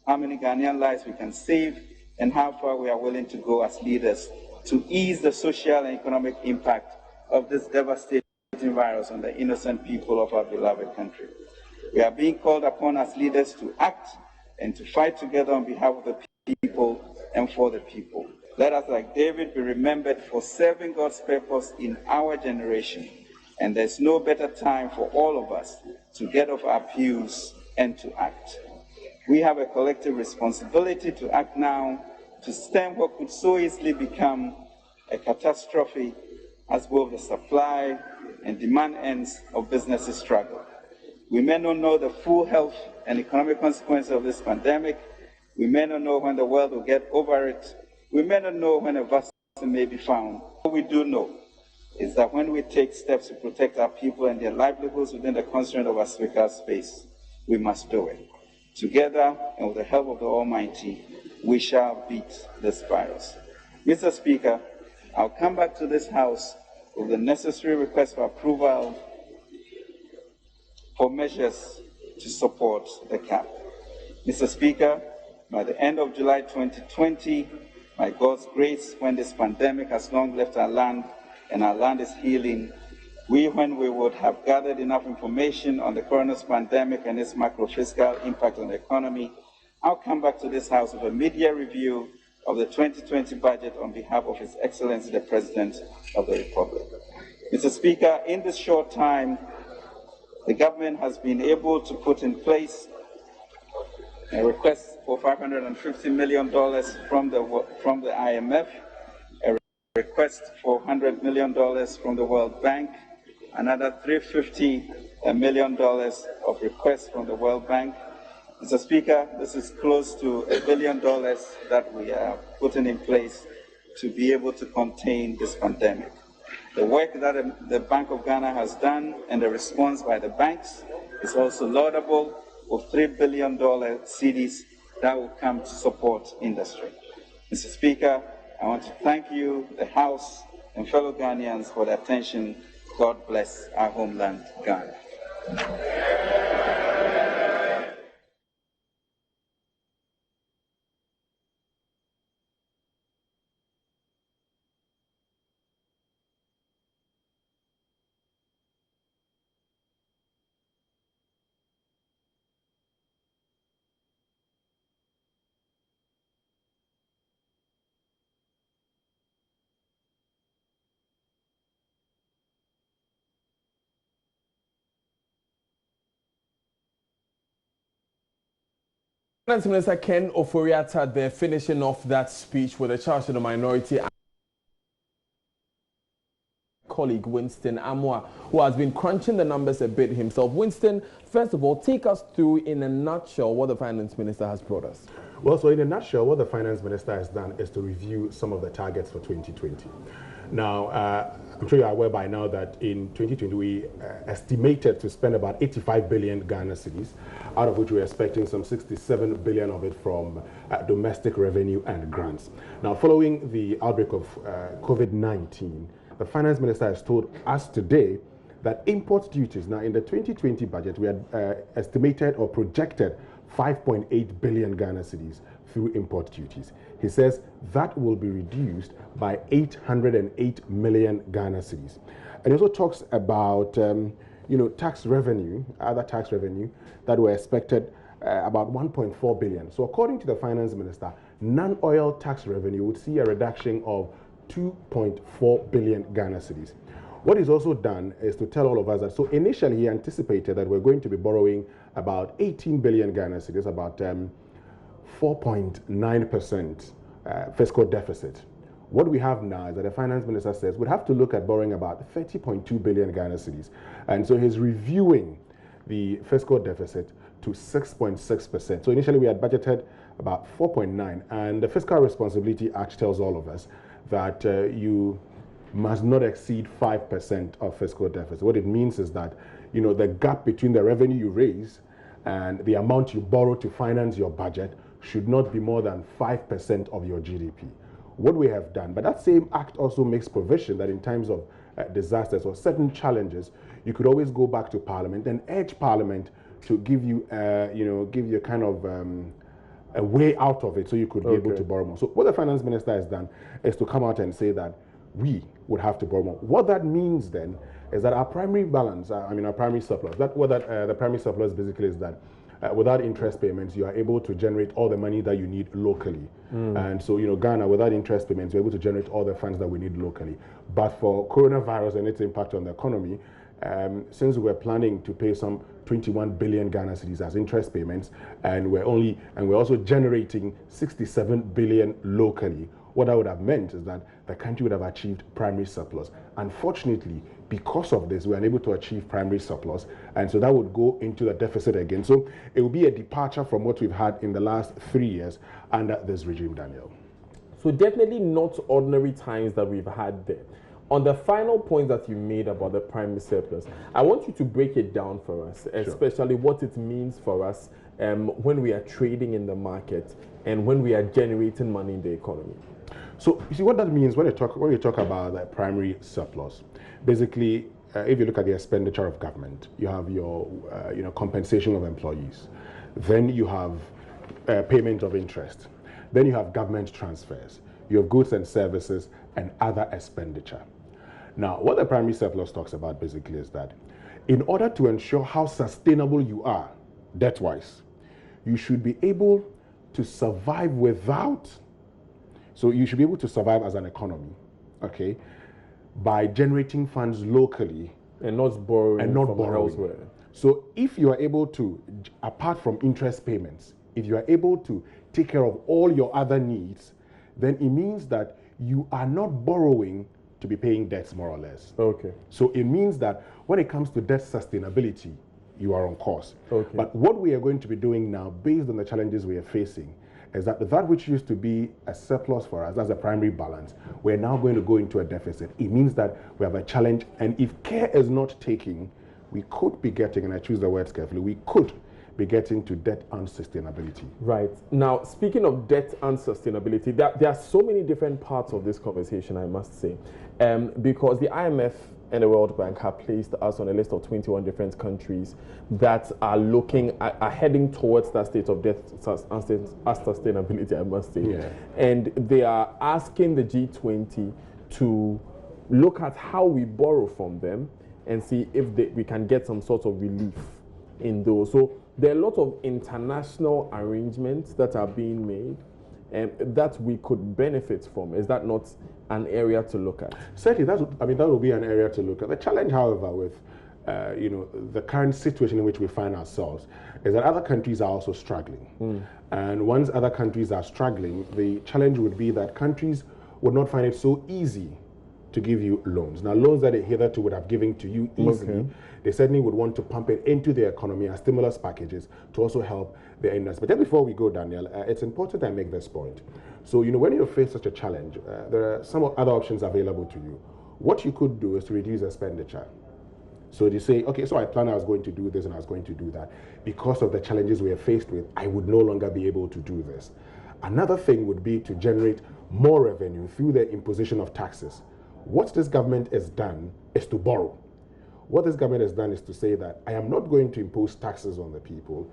how many Ghanaian lives we can save, and how far we are willing to go as leaders to ease the social and economic impact of this devastating virus on the innocent people of our beloved country. We are being called upon as leaders to act and to fight together on behalf of the people and for the people. Let us, like David, be remembered for serving God's purpose in our generation. And there's no better time for all of us to get off our pews and to act. We have a collective responsibility to act now to stem what could so easily become a catastrophe as both the supply and demand ends of businesses struggle. We may not know the full health and economic consequences of this pandemic. We may not know when the world will get over it. We may not know when a vaccine may be found. What we do know is that when we take steps to protect our people and their livelihoods within the constraint of our physical space, we must do it. Together, and with the help of the Almighty, we shall beat this virus. Mr. Speaker, I'll come back to this House with the necessary request for approval for measures to support the cap. Mr. Speaker, by the end of July 2020, by God's grace, when this pandemic has long left our land and our land is healing, when we would have gathered enough information on the coronavirus pandemic and its macro-fiscal impact on the economy, I'll come back to this House with a mid-year review of the 2020 budget on behalf of His Excellency, the President of the Republic. Mr. Speaker, in this short time, the government has been able to put in place a request for $550 million from the IMF, a request for $100 million from the World Bank, another $350 million of requests from the World Bank. Mr. Speaker, this is close to $1 billion that we are putting in place to be able to contain this pandemic. The work that the Bank of Ghana has done and the response by the banks is also laudable, with $3 billion CDs that will come to support industry. Mr. Speaker, I want to thank you, the House, and fellow Ghanaians for the attention. God bless our homeland, Ghana. Finance Minister Ken Ofori-Atta there finishing off that speech with a charge to the minority colleague Winston Amoah, who has been crunching the numbers a bit himself. Winston, first of all, take us through in a nutshell what the Finance Minister has brought us. Well, so in a nutshell, what the Finance Minister has done is to review some of the targets for 2020. Now, I'm sure you are aware by now that in 2020 we estimated to spend about 85 billion Ghana cedis, out of which we're expecting some 67 billion of it from domestic revenue and grants. Now, following the outbreak of COVID-19, the Finance Minister has told us today that import duties, now in the 2020 budget, we had estimated or projected 5.8 billion Ghana cedis through import duties. He says that will be reduced by 808 million Ghana cedis. And he also talks about, tax revenue, other tax revenue that were expected about 1.4 billion. So according to the finance minister, non-oil tax revenue would see a reduction of 2.4 billion Ghana cedis. What he's also done is to tell all of us that, so initially he anticipated that we're going to be borrowing about 18 billion Ghana cedis, about 4.9% fiscal deficit. What we have now is that the finance minister says we'd have to look at borrowing about 30.2 billion Ghana cedis. And so he's reviewing the fiscal deficit to 6.6%. So initially we had budgeted about 4.9, and the Fiscal Responsibility Act tells all of us that you must not exceed 5% of fiscal deficit. What it means is that, the gap between the revenue you raise and the amount you borrow to finance your budget should not be more than 5% of your GDP. What we have done, but that same act also makes provision that in times of disasters or certain challenges, you could always go back to Parliament and urge Parliament to give you, kind of a way out of it so you could be able to borrow more. So what the finance minister has done is to come out and say that we would have to borrow more. What that means then is that our primary balance, our primary surplus, the primary surplus basically is that without interest payments, you are able to generate all the money that you need locally. And so, Ghana, without interest payments, you're able to generate all the funds that we need locally. But for coronavirus and its impact on the economy, since we're planning to pay some 21 billion Ghana cedis as interest payments, and we're also generating 67 billion locally, what that would have meant is that the country would have achieved primary surplus. Unfortunately, because of this, we're unable to achieve primary surplus, and so that would go into the deficit again. So it will be a departure from what we've had in the last 3 years under this regime, Daniel. So definitely not ordinary times that we've had there. On the final point that you made about the primary surplus, I want you to break it down for us, especially what it means for us when we are trading in the market and when we are generating money in the economy. So you see what that means when you talk about the primary surplus. Basically, if you look at the expenditure of government, you have your compensation of employees, then you have payment of interest, then you have government transfers, you have goods and services and other expenditure. Now, what the primary surplus talks about basically is that in order to ensure how sustainable you are debt-wise, you should be able to survive without. So you should be able to survive as an economy, okay, by generating funds locally and not borrowing elsewhere. So if you are able to, apart from interest payments, if you are able to take care of all your other needs, then it means that you are not borrowing to be paying debts, more or less. Okay. So it means that when it comes to debt sustainability, you are on course. Okay. But what we are going to be doing now, based on the challenges we are facing, is that which used to be a surplus for us, that's a primary balance, we're now going to go into a deficit. It means that we have a challenge, and if care is not taken, we could be getting, and I choose the words carefully, we could be getting to debt unsustainability. Right. Now, speaking of debt unsustainability, there are so many different parts of this conversation, I must say, because the IMF and the World Bank have placed us on a list of 21 different countries that are heading towards that state of debt unsustainability, I must say. Yeah. And they are asking the G20 to look at how we borrow from them and see if we can get some sort of relief in those. So there are a lot of international arrangements that are being made that we could benefit from. Is that not an area to look at? Certainly, that will be an area to look at. The challenge, however, with the current situation in which we find ourselves is that other countries are also struggling. And once other countries are struggling, the challenge would be that countries would not find it so easy to give you loans. Now, loans that they hitherto would have given to you easily, they certainly would want to pump it into the economy as stimulus packages to also help the industry. But then before we go, Daniel, it's important I make this point. So, when you face such a challenge, there are some other options available to you. What you could do is to reduce expenditure. So you say, okay, so I planned I was going to do this and I was going to do that. Because of the challenges we are faced with, I would no longer be able to do this. Another thing would be to generate more revenue through the imposition of taxes. What this government has done is to borrow. What this government has done is to say that I am not going to impose taxes on the people.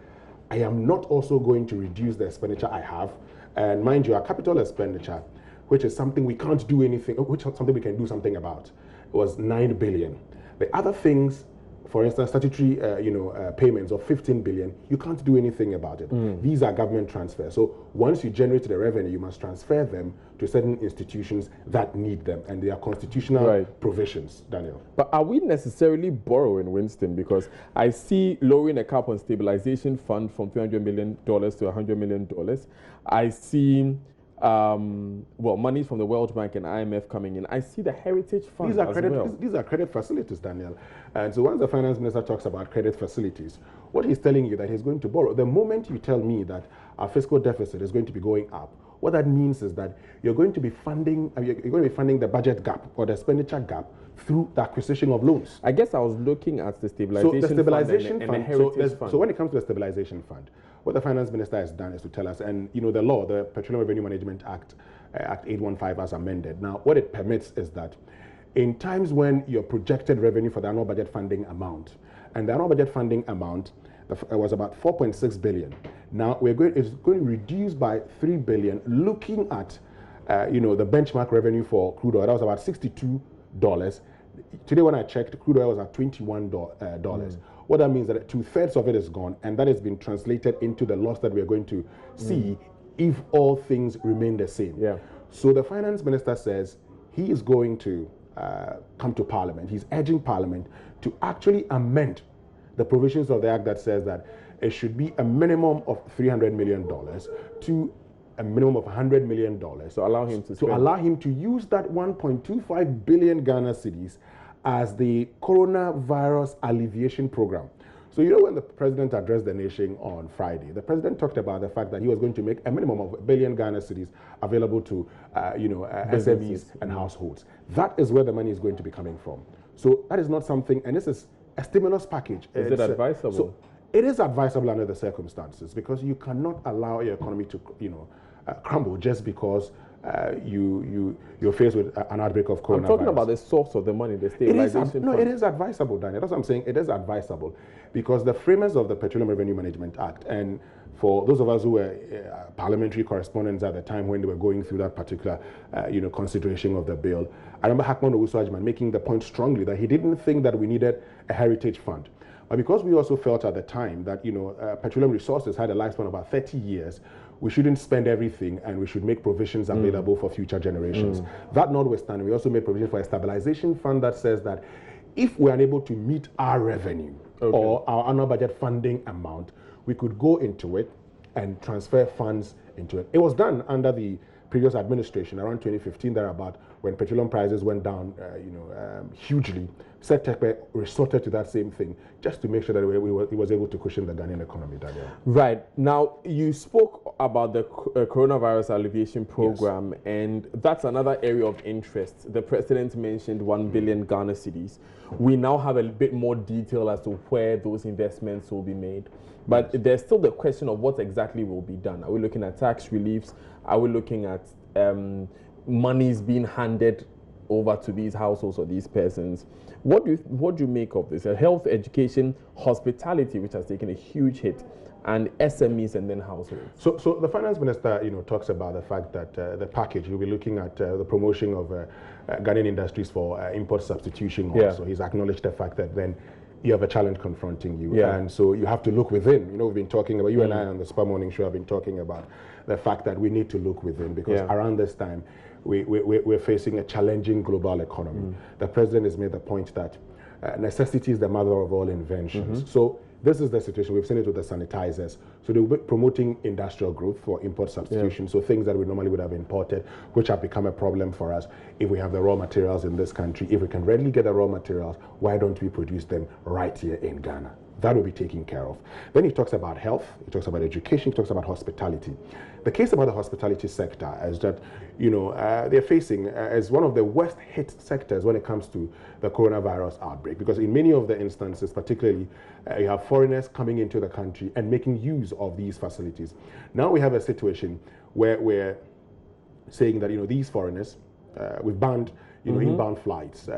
I am not also going to reduce the expenditure I have. And mind you, our capital expenditure, which is something we can't do anything, which is something we can do something about, was 9 billion. The other things, for instance, statutory payments of 15 billion, you can't do anything about it. These are government transfers. So once you generate the revenue, you must transfer them to certain institutions that need them, and they are constitutional provisions, Daniel. But are we necessarily borrowing, Winston? Because I see lowering a cap on stabilization fund from $300 million to $100 million. I see money from the World Bank and IMF coming in. I see the Heritage Fund These are credit facilities, Daniel. And so once the finance minister talks about credit facilities, what he's telling you that he's going to borrow. The moment you tell me that our fiscal deficit is going to be going up, what that means is that you're going to be funding the budget gap or the expenditure gap through the acquisition of loans. I guess I was looking at the stabilization fund and the Heritage Fund. So when it comes to the stabilization fund, what the finance minister has done is to tell us, and the law, the Petroleum Revenue Management Act, Act 815 as amended. Now, what it permits is that in times when your projected revenue for the annual budget funding amount, and the annual budget funding amount was about 4.6 billion. Now, it's going to reduce by 3 billion, looking at, the benchmark revenue for crude oil. That was about $62. Today, when I checked, crude oil was at $21. What that means is that 2/3 of it is gone, and that has been translated into the loss that we are going to see if all things remain the same. Yeah. So the finance minister says he is going to come to Parliament. He's urging Parliament to actually amend the provisions of the Act that says that it should be a minimum of $300 million to a minimum of $100 million. So allow him to spend. To allow him to use that 1.25 billion Ghana cedis as the coronavirus alleviation program. So when the president addressed the nation on Friday, the president talked about the fact that he was going to make a minimum of 1 billion Ghana cedis available to SMEs and households. That is where the money is going to be coming from. So that is not something, and this is a stimulus package. Is it advisable? So it is advisable under the circumstances, because you cannot allow your economy to crumble just because you're faced with an outbreak of coronavirus. I'm talking about the source of the money, the stabilization fund. It is advisable, Daniel. That's what I'm saying. It is advisable because the framers of the Petroleum Revenue Management Act, and for those of us who were parliamentary correspondents at the time when they were going through that particular consideration of the bill, I remember Hackman Owusu-Agyeman making the point strongly that he didn't think that we needed a heritage fund. But because we also felt at the time that petroleum resources had a lifespan of about 30 years, we shouldn't spend everything, and we should make provisions available for future generations. That notwithstanding, we also made provision for a stabilization fund that says that if we're unable to meet our revenue or our annual budget funding amount, we could go into it and transfer funds into it. It was done under the previous administration around 2015 thereabout, when petroleum prices went down hugely. Sektepe resorted to that same thing just to make sure that he was able to cushion the Ghanaian economy, Daniel. Right. Now, you spoke about the coronavirus alleviation program, yes, and that's another area of interest. The president mentioned 1 billion Ghana cedis. We now have a bit more detail as to where those investments will be made. But yes, there's still the question of what exactly will be done. Are we looking at tax reliefs? Are we looking at monies being handed over to these households or these persons? What do you make of this? Health, education, hospitality, which has taken a huge hit, and SMEs and then households. So the finance minister, talks about the fact that the package, you'll be looking at the promotion of Ghanaian industries for import substitution also. Yeah. He's acknowledged the fact that then you have a challenge confronting you. Yeah. And so you have to look within. We've been talking about, you and I on the Spa Morning Show have been talking about the fact that we need to look within, because around this time, we're facing a challenging global economy. The president has made the point that necessity is the mother of all inventions. So this is the situation. We've seen it with the sanitizers. So they're promoting industrial growth for import substitution. So things that we normally would have imported, which have become a problem for us. If we have the raw materials in this country, if we can readily get the raw materials, why don't we produce them right here in Ghana? That will be taken care of. Then he talks about health, he talks about education, he talks about hospitality. The case about the hospitality sector is that, they're facing as one of the worst hit sectors when it comes to the coronavirus outbreak, because in many of the instances, particularly, you have foreigners coming into the country and making use of these facilities. Now we have a situation where we're saying that, these foreigners, we've banned, inbound flights,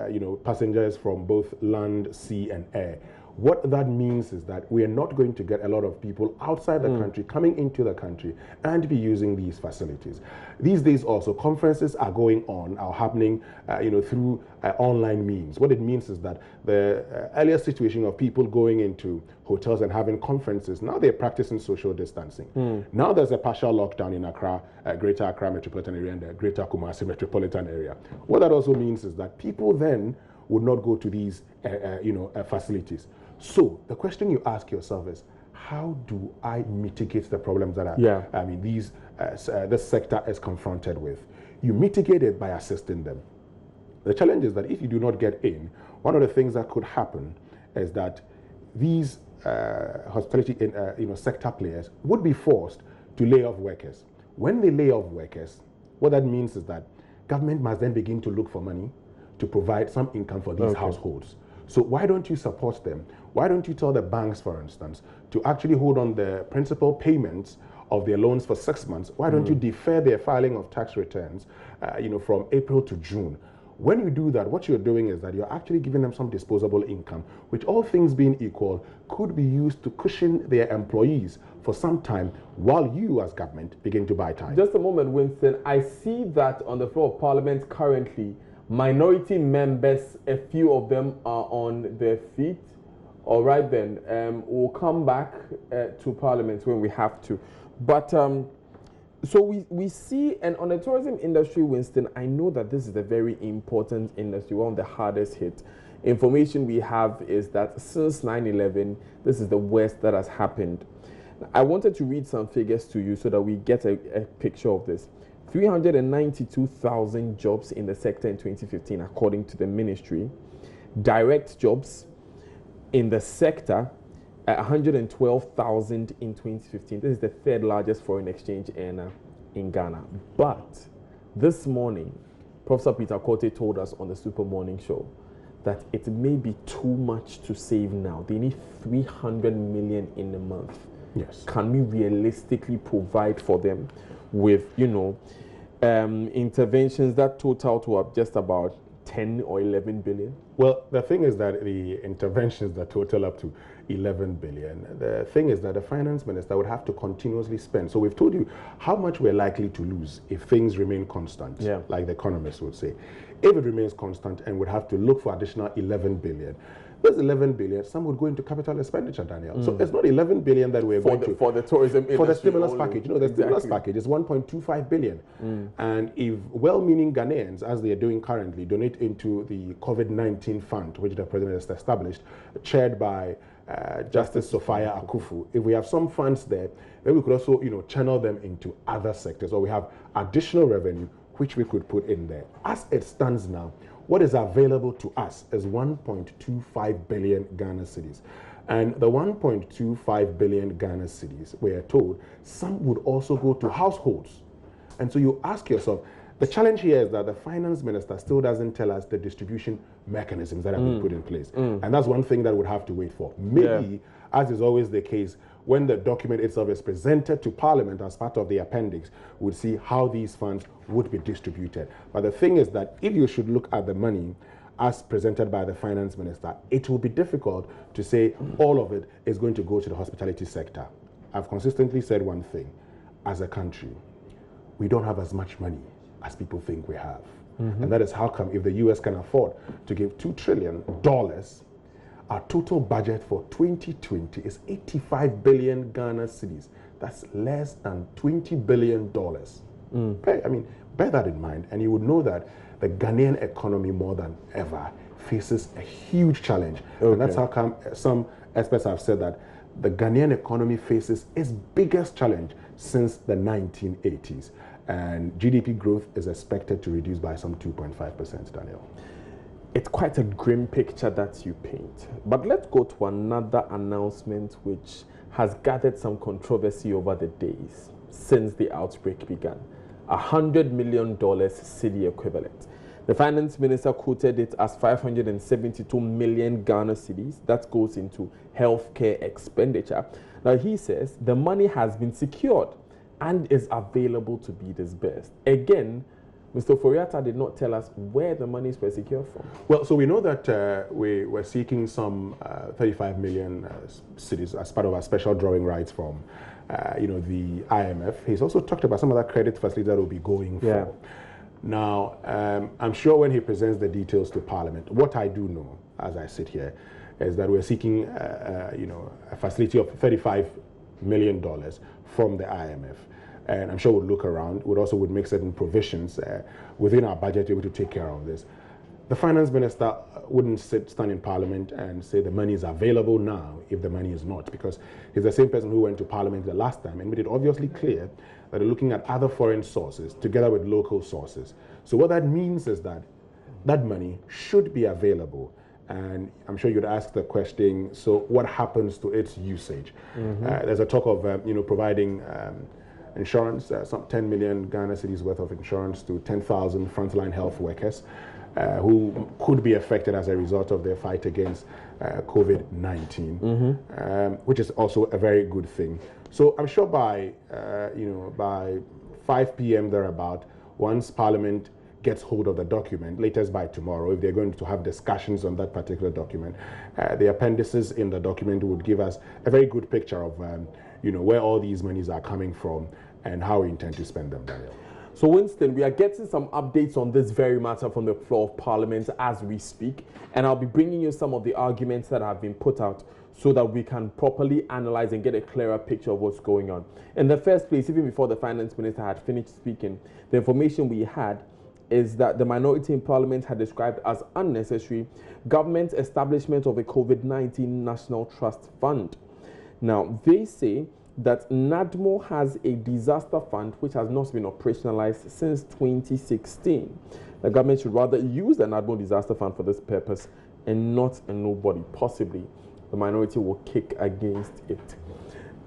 passengers from both land, sea, and air. What that means is that we are not going to get a lot of people outside the country coming into the country and be using these facilities. These days also, conferences are going on, are happening through online means. What it means is that the earlier situation of people going into hotels and having conferences, now they're practicing social distancing. Now there's a partial lockdown in Accra, Greater Accra metropolitan area and the Greater Kumasi metropolitan area. What that also means is that people then would not go to these facilities. So the question you ask yourself is, how do I mitigate the problems that this sector is confronted with? You mitigate it by assisting them. The challenge is that if you do not get in, one of the things that could happen is that these hospitality sector players would be forced to lay off workers. When they lay off workers, what that means is that government must then begin to look for money to provide some income for these households. So why don't you support them? Why don't you tell the banks, for instance, to actually hold on the principal payments of their loans for 6 months? Why don't you defer their filing of tax returns, from April to June? When you do that, what you're doing is that you're actually giving them some disposable income, which, all things being equal, could be used to cushion their employees for some time while you as government begin to buy time. Just a moment, Winston. I see that on the floor of Parliament currently, minority members, a few of them are on their feet. All right then, we'll come back to Parliament when we have to. But so we see, and on the tourism industry, Winston, I know that this is a very important industry, one of the hardest hit. Information we have is that since 9/11, this is the worst that has happened. I wanted to read some figures to you so that we get a picture of this. 392,000 jobs in the sector in 2015, according to the ministry. Direct jobs in the sector, 112,000 in 2015. This is the third largest foreign exchange earner in Ghana. But this morning, Professor Peter Korte told us on the Super Morning Show that it may be too much to save now. They need 300 million in a month. Yes. Can we realistically provide for them with, interventions that total to just about 10 or 11 billion? Well, the thing is that the interventions that total up to 11 billion, the thing is that the finance minister would have to continuously spend. So we've told you how much we're likely to lose if things remain constant, like the economists would say. If it remains constant and would have to look for additional 11 billion, this 11 billion, some would go into capital expenditure, Daniel. So it's not 11 billion that we're going to... For the tourism industry. For the stimulus package. The stimulus package is 1.25 billion. And if well-meaning Ghanaians, as they are doing currently, donate into the COVID-19 fund, which the president has established, chaired by Justice Sophia Akufu, if we have some funds there, then we could also, channel them into other sectors, or we have additional revenue, which we could put in there. As it stands now, what is available to us is 1.25 billion Ghana cedis. And the 1.25 billion Ghana cedis, we are told, some would also go to households. And so you ask yourself, the challenge here is that the finance minister still doesn't tell us the distribution mechanisms that have been put in place. And that's one thing that we'd have to wait for. Maybe, as is always the case, when the document itself is presented to Parliament as part of the appendix, we'll see how these funds would be distributed. But the thing is that if you should look at the money as presented by the finance minister, it will be difficult to say all of it is going to go to the hospitality sector. I've consistently said one thing. As a country, we don't have as much money as people think we have. And that is how come, if the US can afford to give $2 trillion, our total budget for 2020 is 85 billion Ghana cedis. That's less than $20 billion. Bear that in mind, and you would know that the Ghanaian economy more than ever faces a huge challenge. And that's how come some experts have said that the Ghanaian economy faces its biggest challenge since the 1980s. And GDP growth is expected to reduce by some 2.5%, Daniel. It's quite a grim picture that you paint. But let's go to another announcement which has gathered some controversy over the days since the outbreak began. $100 million cedi equivalent. The finance minister quoted it as 572 million Ghana cedis. That goes into healthcare expenditure. Now he says the money has been secured and is available to be disbursed. Again, Mr. Oforiatta did not tell us where the monies were secured from. Well, so we know that we were seeking some 35 million cities as part of our special drawing rights from, the IMF. He's also talked about some of that credit facility that will be going for. Now, I'm sure when he presents the details to Parliament, what I do know, as I sit here, is that we're seeking, a facility of $35 million from the IMF. And I'm sure we'll look around. We also would make certain provisions within our budget to be able to take care of this. The finance minister wouldn't stand in Parliament and say the money is available now if the money is not, because he's the same person who went to Parliament the last time and made it obviously clear that they're looking at other foreign sources together with local sources. So what that means is that that money should be available. And I'm sure you'd ask the question, so what happens to its usage? There's a talk of, providing insurance, some 10 million Ghana cedis worth of insurance to 10,000 frontline health workers who could be affected as a result of their fight against COVID-19, which is also a very good thing. So I'm sure by 5 p.m. thereabout, once Parliament gets hold of the document, latest by tomorrow, if they're going to have discussions on that particular document, the appendices in the document would give us a very good picture of where all these monies are coming from and how we intend to spend them, Daniel. So, Winston, we are getting some updates on this very matter from the floor of Parliament as we speak, and I'll be bringing you some of the arguments that have been put out so that we can properly analyze and get a clearer picture of what's going on. In the first place, even before the finance minister had finished speaking, the information we had is that the minority in Parliament had described as unnecessary government establishment of a COVID-19 National Trust Fund. Now, they say that NADMO has a disaster fund which has not been operationalized since 2016. The government should rather use the NADMO disaster fund for this purpose and not a nobody. Possibly, the minority will kick against it.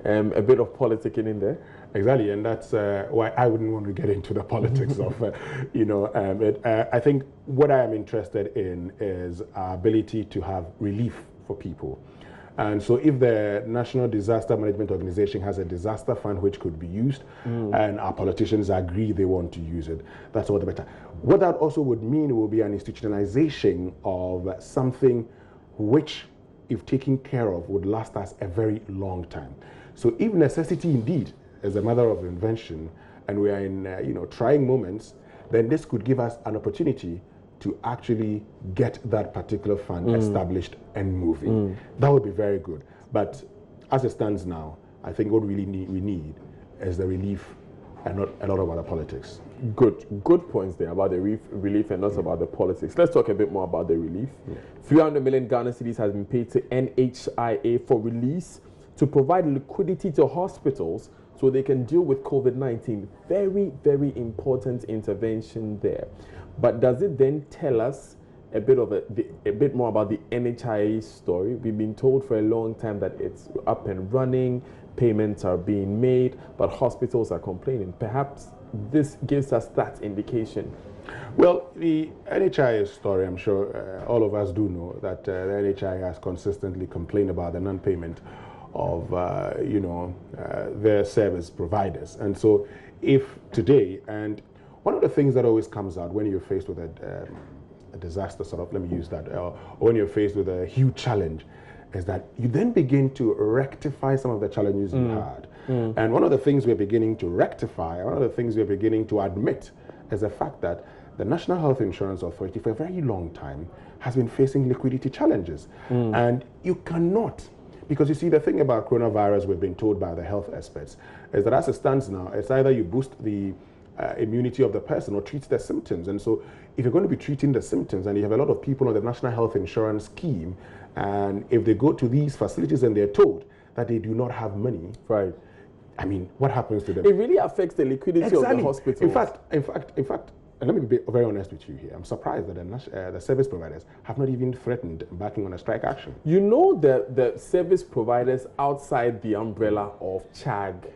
A bit of politicking in there. Exactly, and that's why I wouldn't want to get into the politics of, I think what I am interested in is our ability to have relief for people. And so if the National Disaster Management Organization has a disaster fund which could be used, and our politicians agree they want to use it, that's all the better. What that also would mean will be an institutionalization of something which, if taken care of, would last us a very long time. So if necessity indeed is a matter of invention, and we are in trying moments, then this could give us an opportunity to actually get that particular fund established and moving. That would be very good. But as it stands now, I think what we need is the relief and not a lot of other politics. Good points there about the relief and not about the politics. Let's talk a bit more about the relief. 300 million Ghana cedis has been paid to NHIA for release to provide liquidity to hospitals so they can deal with COVID-19. Very, very important intervention there. But does it then tell us a bit more about the NHIA story? We've been told for a long time that it's up and running, payments are being made, but hospitals are complaining. Perhaps this gives us that indication. Well, the NHIA story, I'm sure all of us do know that the NHIA has consistently complained about the non-payment of their service providers. And so if today, and one of the things that always comes out when you're faced with a disaster, let me use that, or when you're faced with a huge challenge, is that you then begin to rectify some of the challenges you had. And one of the things we're beginning to rectify, one of the things we're beginning to admit, is the fact that the National Health Insurance Authority for a very long time has been facing liquidity challenges. And you cannot, because you see, the thing about coronavirus, we've been told by the health experts, is that as it stands now, it's either you boost the immunity of the person or treat the symptoms. And so if you're going to be treating the symptoms and you have a lot of people on the National Health Insurance scheme, and if they go to these facilities and they're told that they do not have money, right? I mean, what happens to them? It really affects the liquidity of the hospital. In fact, and let me be very honest with you here. I'm surprised that the service providers have not even threatened embarking on a strike action. You know that the service providers outside the umbrella of CHAG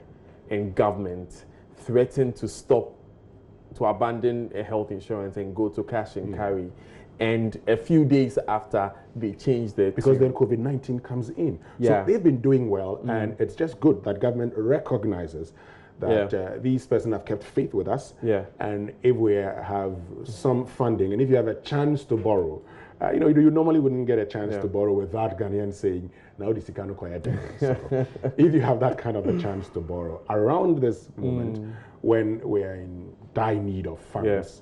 and government threatened to abandon a health insurance and go to cash and carry. And a few days after, they changed it. Because then COVID-19 comes in. So they've been doing well, and it's just good that government recognizes that these persons have kept faith with us. Yeah. And if we have some funding, and if you have a chance to borrow, you normally wouldn't get a chance to borrow without Ghanaians saying, now this is kind of quiet. So if you have that kind of a chance to borrow around this moment when we're in dire need of funds,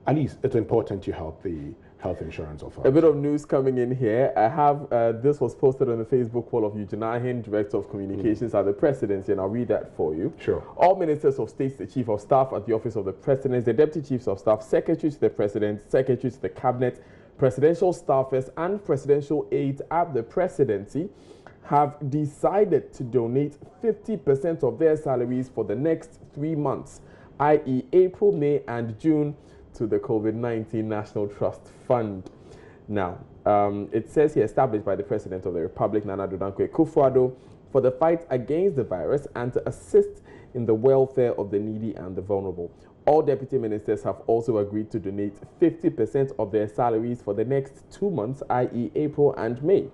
at least it's important to help the health insurance of ours. A bit of news coming in here. I have, this was posted on the Facebook wall of Eugene, Director of Communications at the Presidency, and I'll read that for you. Sure. All Ministers of State, the Chief of Staff at the Office of the President, the Deputy Chiefs of Staff, Secretary to the President, Secretary to the Cabinet, Presidential staffers and presidential aides at the Presidency have decided to donate 50% of their salaries for the next 3 months, i.e. April, May, and June, to the COVID-19 National Trust Fund. Now, it says here, established by the President of the Republic, Nana Addo Dankwa Akufo-Addo, for the fight against the virus and to assist in the welfare of the needy and the vulnerable. All deputy ministers have also agreed to donate 50% of their salaries for the next 2 months, i.e. April and May.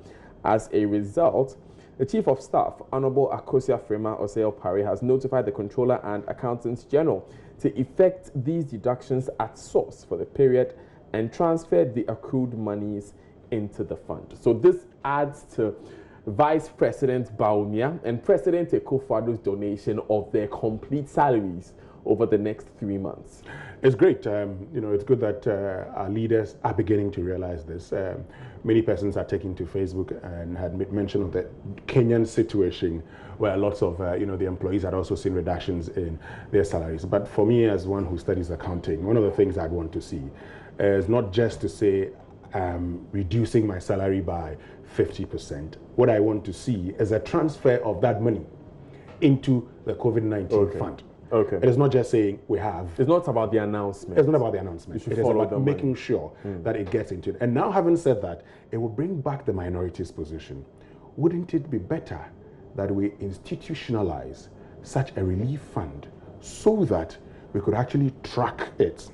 As a result, the Chief of Staff, Honorable Akosia Frema Osei Pare, has notified the Controller and Accountants General to effect these deductions at source for the period and transferred the accrued monies into the fund. So this adds to Vice President Bawumia and President Akufo-Addo's donation of their complete salaries over the next 3 months. It's great. It's good that our leaders are beginning to realize this. Many persons are taking to Facebook and had made mention of the Kenyan situation where lots of, the employees had also seen reductions in their salaries. But for me, as one who studies accounting, one of the things I'd want to see is not just to say, reducing my salary by 50%. What I want to see is a transfer of that money into the COVID-19 fund. Okay. It is not just saying we have. It's not about the announcement. It's not about the announcement. It is about making sure that it gets into it. And now, having said that, it will bring back the minorities' position. Wouldn't it be better that we institutionalize such a relief fund so that we could actually track it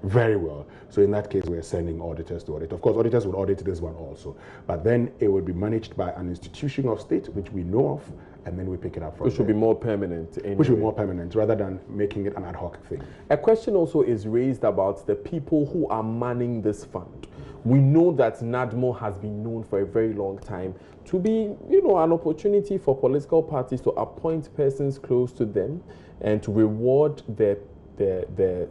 very well? So in that case, we're sending auditors to audit. Of course, auditors would audit this one also. But then it would be managed by an institution of state, which we know of, and then we pick it up from Which should be more permanent. Anyway. Which should be more permanent, rather than making it an ad hoc thing. A question also is raised about the people who are manning this fund. We know that NADMO has been known for a very long time to be, an opportunity for political parties to appoint persons close to them and to reward their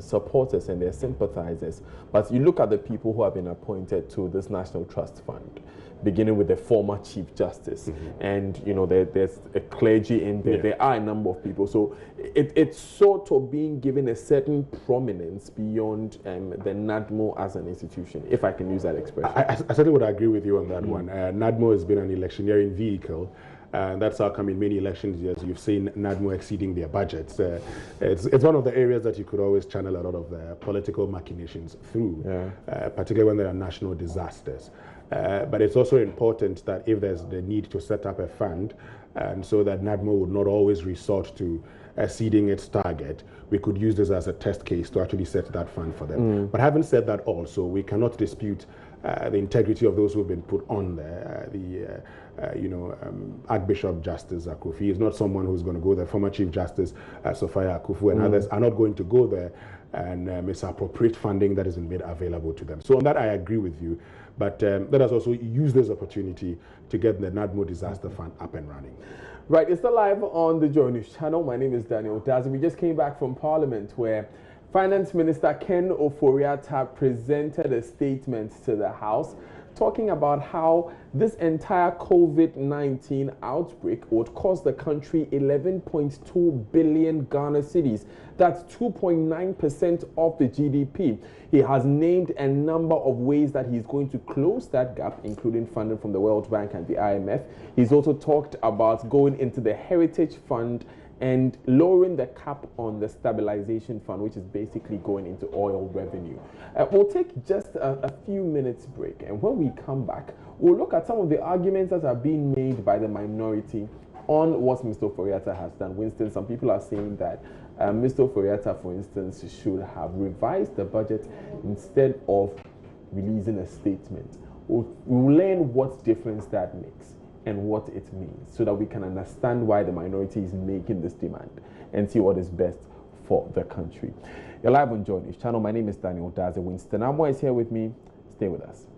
supporters and their sympathizers. But you look at the people who have been appointed to this National Trust Fund, beginning with the former Chief Justice, and there's a clergy in there. There are a number of people, so it's sort of being given a certain prominence beyond the NADMO as an institution, if I can use that expression. I certainly would agree with you on that one. NADMO has been an electioneering vehicle. That's how come in many elections years you've seen NADMO exceeding their budgets. It's one of the areas that you could always channel a lot of the political machinations through, particularly when there are national disasters. But it's also important that if there's the need to set up a fund, and so that NADMO would not always resort to exceeding its target, we could use this as a test case to actually set that fund for them. But having said that also, we cannot dispute the integrity of those who have been put on there. Archbishop Justice Akufi is not someone who's going to go there. Former Chief Justice Sophia Akufu and others are not going to go there and misappropriate funding that has been made available to them. So on that, I agree with you. But let us also use this opportunity to get the NADMO Disaster Fund up and running. Right, it's still live on the JoyNews channel. My name is Daniel Dazi. We just came back from Parliament where Finance Minister Ken Ofori-Atta presented a statement to the House talking about how this entire COVID-19 outbreak would cost the country 11.2 billion Ghana cedis. That's 2.9% of the GDP. He has named a number of ways that he's going to close that gap, including funding from the World Bank and the IMF. He's also talked about going into the Heritage Fund and lowering the cap on the stabilization fund, which is basically going into oil revenue. We'll take just a few minutes break, and when we come back, we'll look at some of the arguments that are being made by the minority on what Mr. Ofori-Atta has done. Winston, some people are saying that Mr. Ofori-Atta, for instance, should have revised the budget instead of releasing a statement. We'll learn what difference that makes and what it means, so that we can understand why the minority is making this demand and see what is best for the country. You're live on JoyNews channel. My name is Daniel Daze Winston. Amwa is here with me. Stay with us.